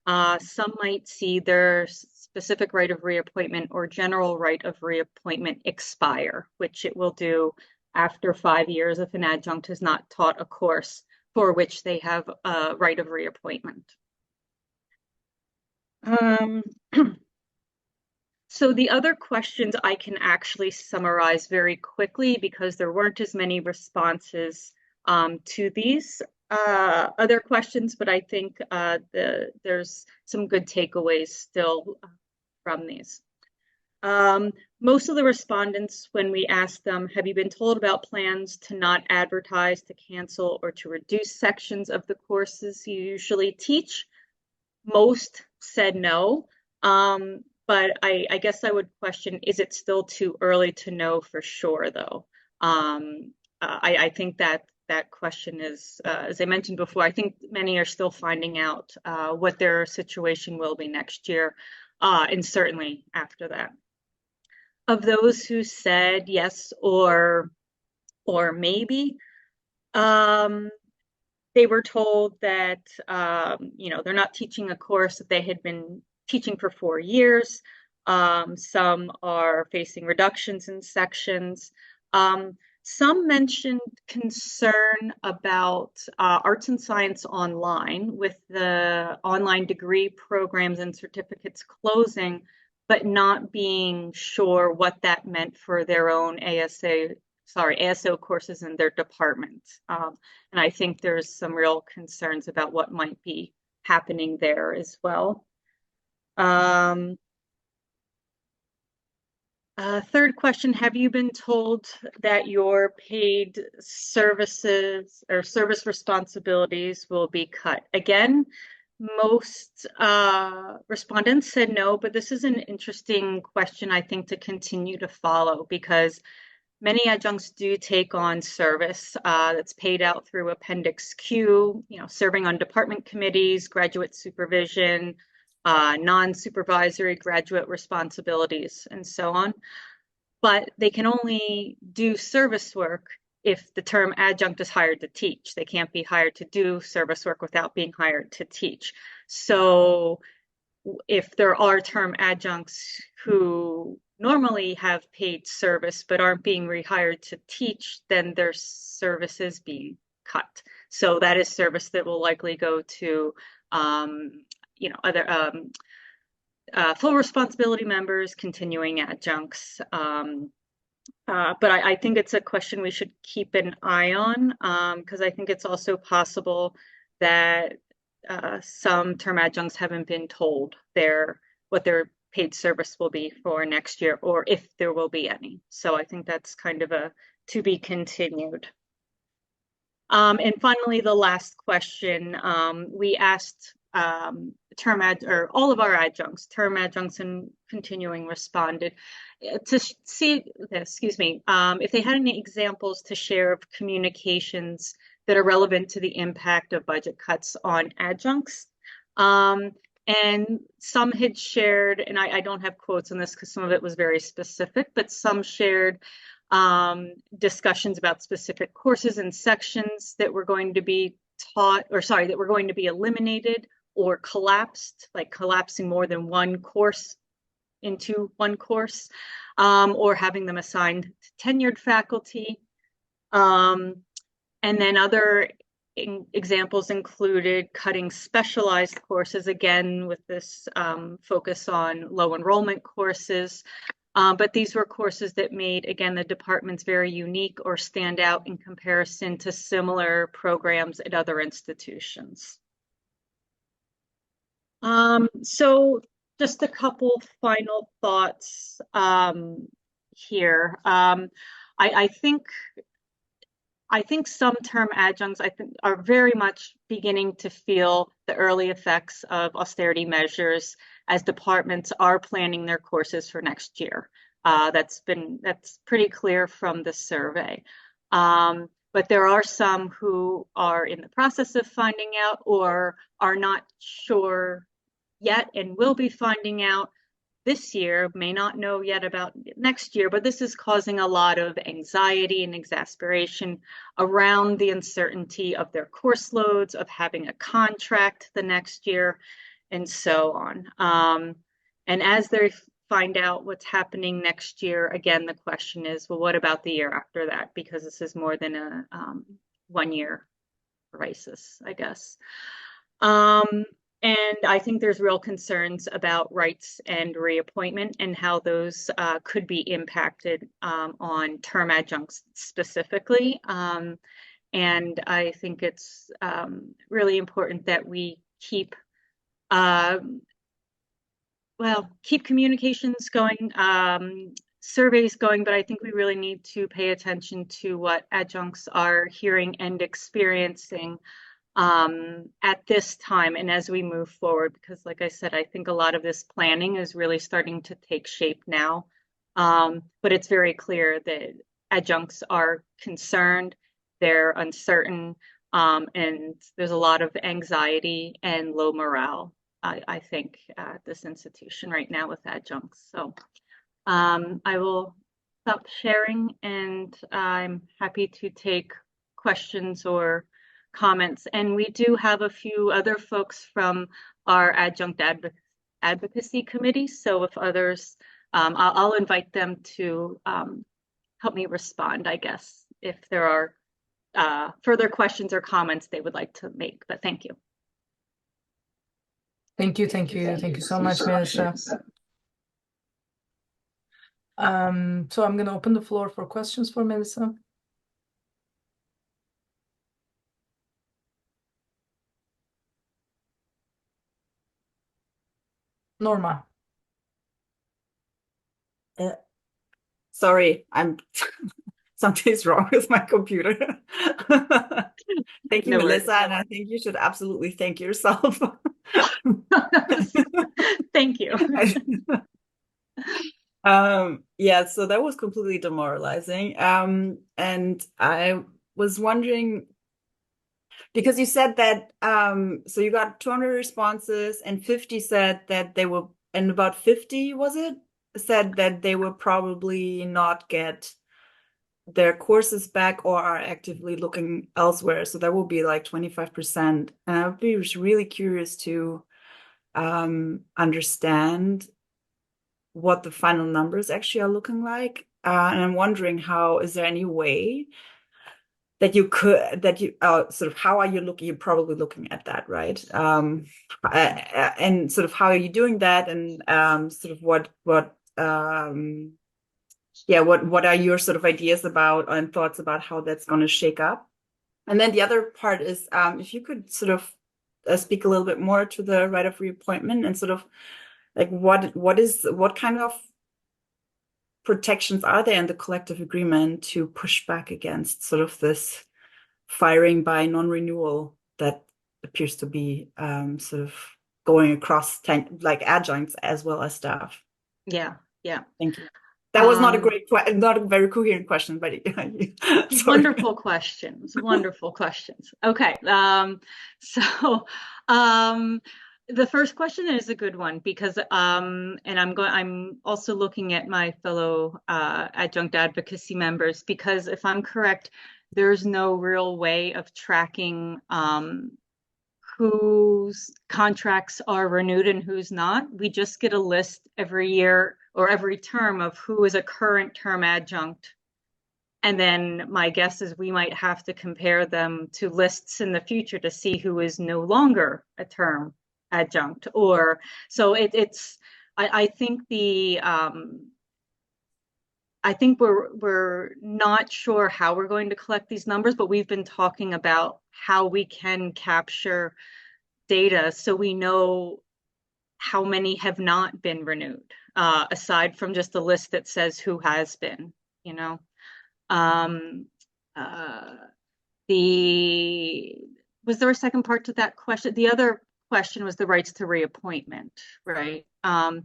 some might see their specific right of reappointment or general right of reappointment expire, which it will do after 5 years if an adjunct has not taught a course for which they have a right of reappointment. So the other questions I can actually summarize very quickly because there weren't as many responses to these other questions, but I think there's some good takeaways still from these. Most of the respondents, when we asked them, have you been told about plans to not advertise, to cancel, or to reduce sections of the courses you usually teach? Most said no. But I guess I would question, is it still too early to know for sure, though? I think that question is, as I mentioned before, I think many are still finding out what their situation will be next year, and certainly after that. Of those who said yes or maybe, they were told that they're not teaching a course that they had been teaching for 4 years. Some are facing reductions in sections. Some mentioned concern about arts and science online, with the online degree programs and certificates closing, but not being sure what that meant for their own ASO courses in their department. And I think there's some real concerns about what might be happening there as well. Third question, have you been told that your paid services or service responsibilities will be cut? Again, most respondents said no, but this is an interesting question, I think, to continue to follow, because many adjuncts do take on service that's paid out through Appendix Q, serving on department committees, graduate supervision, non-supervisory graduate responsibilities, and so on. But they can only do service work if the term adjunct is hired to teach. They can't be hired to do service work without being hired to teach. So if there are term adjuncts who normally have paid service but aren't being rehired to teach, then their service is being cut. So that is service that will likely go to other full responsibility members, continuing adjuncts. But I think it's a question we should keep an eye on, because I think it's also possible that some term adjuncts haven't been told what their paid service will be for next year, or if there will be any. So I think that's kind of a to be continued. And finally, the last question, we asked all of our adjuncts, term adjuncts and continuing responded to see, if they had any examples to share of communications that are relevant to the impact of budget cuts on adjuncts. And some had shared, and I don't have quotes on this because some of it was very specific, but some shared discussions about specific courses and sections that were going to be that were going to be eliminated or collapsed, like collapsing more than one course into one course, or having them assigned to tenured faculty. And then other examples included cutting specialized courses, again with this focus on low enrollment courses, But these were courses that made, again, the departments very unique or stand out in comparison to similar programs at other institutions. So just a couple final thoughts here. I think some term adjuncts are very much beginning to feel the early effects of austerity measures as departments are planning their courses for next year. That's pretty clear from the survey. But there are some who are in the process of finding out or are not sure yet and will be finding out this year, may not know yet about next year, but this is causing a lot of anxiety and exasperation around the uncertainty of their course loads, of having a contract the next year, and so on. And as they find out what's happening next year, again, the question is, well, what about the year after that? Because this is more than a 1-year crisis, I guess. And I think there's real concerns about rights and reappointment and how those could be impacted on term adjuncts specifically. And I think it's really important that we keep communications going, surveys going, but I think we really need to pay attention to what adjuncts are hearing and experiencing at this time and as we move forward, because like I said, I think a lot of this planning is really starting to take shape now. But it's very clear that adjuncts are concerned, they're uncertain, and there's a lot of anxiety and low morale, I think, at this institution right now with adjuncts. So I will stop sharing, and I'm happy to take questions or comments. And we do have a few other folks from our Adjunct Advocacy Committee. So if others, I'll invite them to help me respond, I guess, if there are further questions or comments they would like to make. But thank you. Thank you so much, Melissa. So I'm going to open the floor for questions for Melissa. Norma. Sorry, something's wrong with my computer. Thank you, No Melissa, worries. and I think you should absolutely thank yourself. Thank you. Yeah, so that was completely demoralizing. And I was wondering, because you said that, so you got 200 responses and 50 said that they were, and about 50, was it, said that they will probably not get their courses back or are actively looking elsewhere. So that will be like 25%. And I would be really curious to understand what the final numbers actually are looking like. And I'm wondering is there any way that you could, sort of how are you looking, you're probably looking at that, right? And sort of how are you doing that? And sort of what are your sort of ideas about and thoughts about how that's going to shake up? And then the other part is, if you could sort of speak a little bit more to the right of reappointment and sort of like what kind of protections are there in the collective agreement to push back against sort of this firing by non-renewal that appears to be sort of going across like adjuncts as well as staff? Yeah. Thank you. That was not a very coherent question, but wonderful questions. Okay. The first question is a good one because, and I'm also looking at my fellow adjunct advocacy members, because if I'm correct, there's no real way of tracking whose contracts are renewed and who's not. We just get a list every year or every term of who is a current term adjunct. And then my guess is we might have to compare them to lists in the future to see who is no longer a term adjunct. Or so I think the I think we're not sure how we're going to collect these numbers, but we've been talking about how we can capture data so we know how many have not been renewed, aside from just a list that says who has been, you know. Was there a second part to that question? The other question was the rights to reappointment, right? And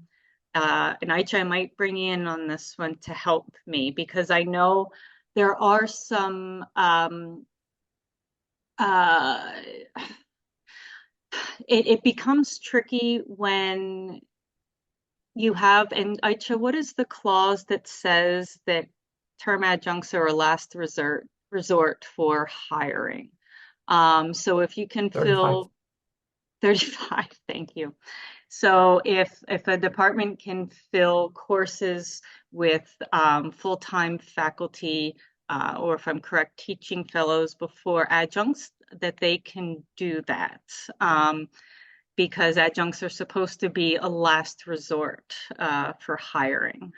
Aicha, I might bring you in on this one to help me, because I know there are some it becomes tricky when you have, and Aicha, what is the clause that says that term adjuncts are a last resort for hiring? So if you can 35. fill 35, thank you. So if a department can fill courses with full-time faculty, or if I'm correct, teaching fellows before adjuncts, that they can do that. Because adjuncts are supposed to be a last resort for hiring.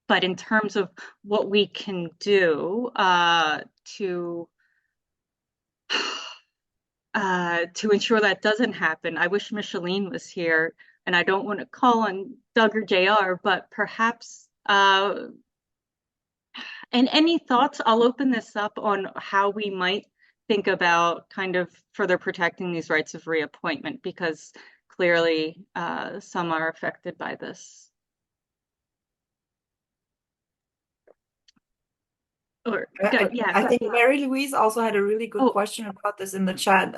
But in terms of what we can do to ensure that doesn't happen, I wish Micheline was here, and I don't want to call on Doug or JR, but perhaps, and any thoughts, I'll open this up on how we might think about kind of further protecting these rights of reappointment, because clearly some are affected by this. Or, yeah. I think Mary Louise also had a really good question about this in the chat,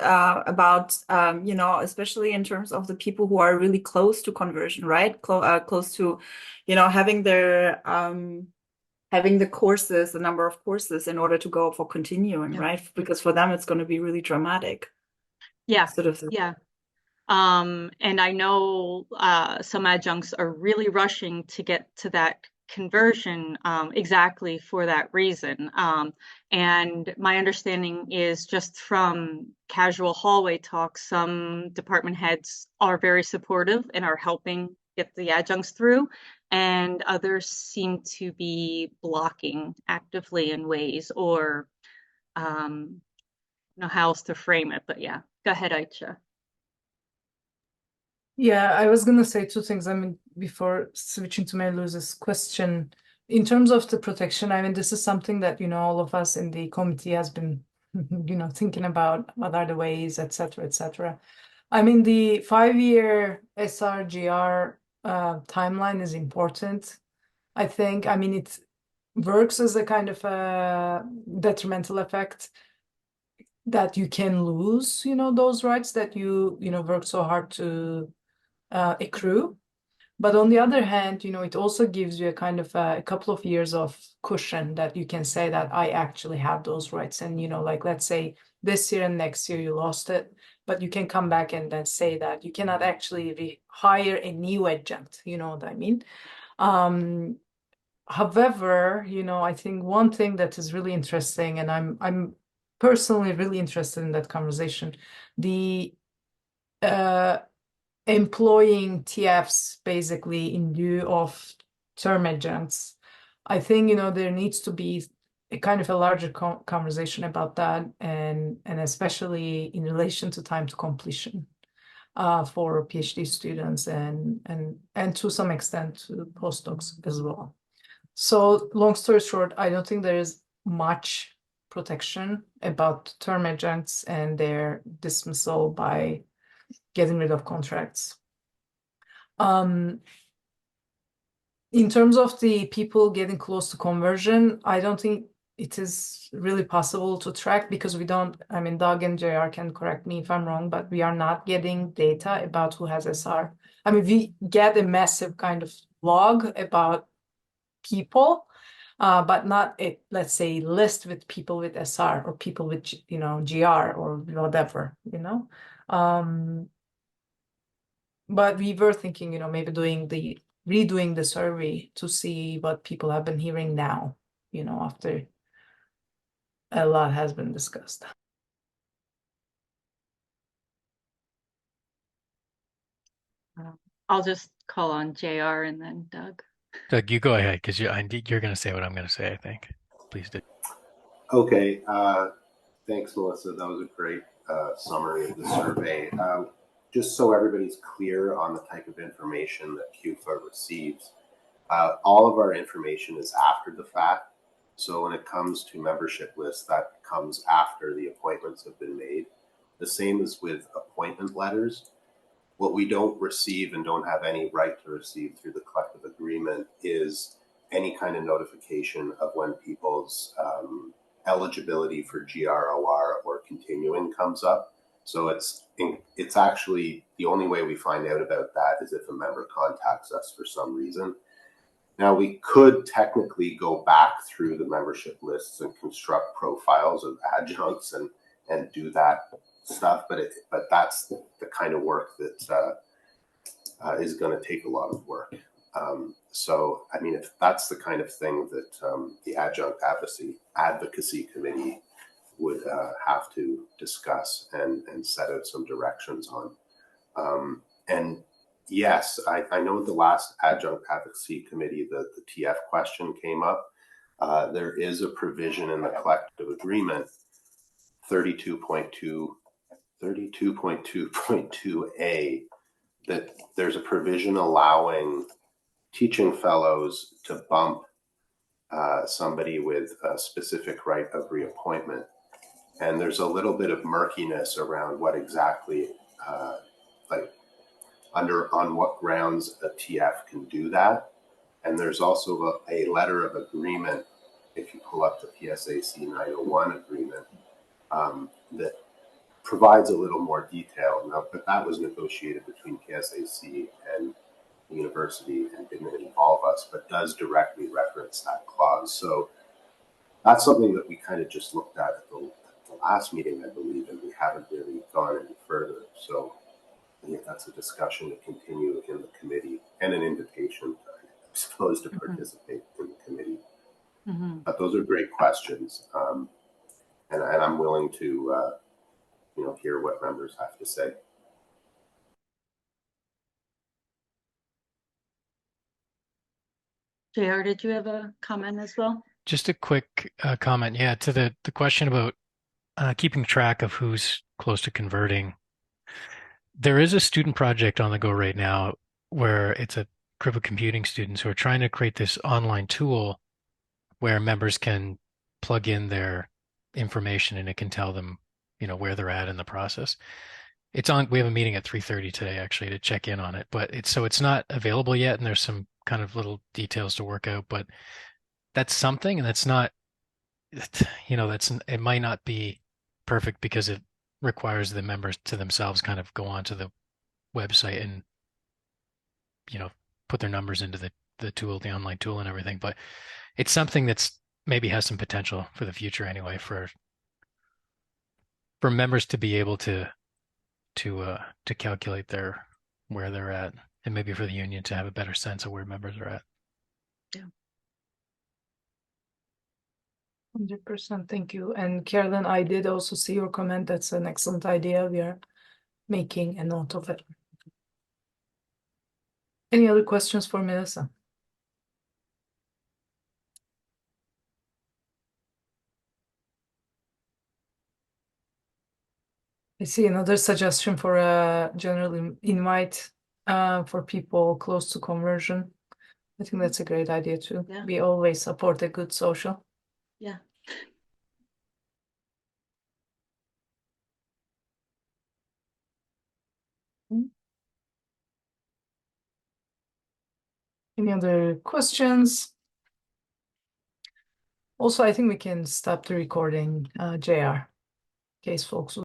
about, you know, especially in terms of the people who are really close to conversion, right? Close to, you know, having their, having the courses, the number of courses in order to go for continuing, right? Because for them, it's going to be really dramatic. Yeah, sort of. yeah. And I know some adjuncts are really rushing to get to that conversion, exactly for that reason. And my understanding is just from casual hallway talks, some department heads are very supportive and are helping get the adjuncts through, and others seem to be blocking actively in ways, or know how else to frame it. But yeah, go ahead, Aicha. Yeah, I was gonna say two things. I mean, before switching to Mary Louise's question, in terms of the protection, I mean, this is something that, you know, all of us in the committee has been, you know, thinking about what are the ways, et cetera, et cetera. I mean, the 5-year SRGR timeline is important. I think, I mean, it works as a kind of a detrimental effect that you can lose, you know, those rights that you know, worked so hard to accrue. But on the other hand, you know, it also gives you a kind of a couple of years of cushion that you can say that I actually have those rights. And, you know, like, let's say this year and next year you lost it, but you can come back and then say that you cannot actually hire a new adjunct, you know what I mean? However, you know, I think one thing that is really interesting, and I'm personally really interested in that conversation, the employing TFs basically in lieu of term adjuncts. I think, you know, there needs to be a kind of a larger conversation about that, and especially in relation to time to completion for PhD students and to some extent to postdocs as well. So long story short, I don't think there is much protection about term adjuncts and their dismissal by getting rid of contracts. In terms of the people getting close to conversion, I don't think it is really possible to track, because we don't, I mean, Doug and JR can correct me if I'm wrong, but we are not getting data about who has SR. I mean, we get a massive kind of log about people, but not a, let's say, list with people with SR or people with, you know, GR or whatever, you know. But we were thinking, you know, maybe redoing the survey to see what people have been hearing now, you know, after a lot has been discussed. I'll just call on JR and then Doug. Doug, you go ahead because you're going to say what I'm going to say, I think. Please do. Okay, thanks, Melissa. That was a great summary of the survey. Just so everybody's clear on the type of information that QUFA receives, all of our information is after the fact. So when it comes to membership lists, that comes after the appointments have been made. The same as with appointment letters. What we don't receive and don't have any right to receive through the collective agreement is any kind of notification of when people's eligibility for GROR or continuing comes up. So it's actually the only way we find out about that is if a member contacts us for some reason. Now, we could technically go back through the membership lists and construct profiles of adjuncts and do that stuff, but that's the kind of work that is going to take a lot of work. So, I mean, if that's the kind of thing that the Adjunct Advocacy Committee would have to discuss and set out some directions on. And yes, I know the last Adjunct Advocacy Committee, the TF question came up. There is a provision in the collective agreement, 32.2.2A, that there's a provision allowing teaching fellows to bump somebody with a specific right of reappointment. And there's a little bit of murkiness around what exactly, on what grounds a TF can do that. And there's also a letter of agreement, if you pull up the PSAC 901 agreement, that provides a little more detail. Now, but that was negotiated between PSAC and the university and didn't involve us, but does directly reference that clause. So that's something that we kind of just looked at the last meeting, I believe, and we haven't really gone any further. So I think that's a discussion to continue in the committee and an invitation, I suppose, to participate in the committee. But those are great questions, and I'm willing to hear what members have to say. JR, did you have a comment as well? Just a quick comment, yeah, to the question about keeping track of who's close to converting. There is a student project on the go right now where it's a group of computing students who are trying to create this online tool where members can plug in their information and it can tell them, where they're at in the process. It's on. We have a meeting at 3:30 today actually to check in on it, but it's not available yet, and there's some kind of little details to work out. But that's something, and that's not, it might not be perfect because it requires the members to themselves kind of go onto the website and put their numbers into the tool, the online tool, and everything. But it's something that's maybe has some potential for the future anyway, for members to be able to calculate where they're at, and maybe for the union to have a better sense of where members are at. Yeah. 100%. Thank you. And Carolyn, I did also see your comment. That's an excellent idea. We are making a note of it. Any other questions for Melissa? I see another suggestion for a general invite for people close to conversion. I think that's a great idea too. Yeah. We always support a good social. Yeah. Any other questions? Also, I think we can stop the recording, JR, in case folks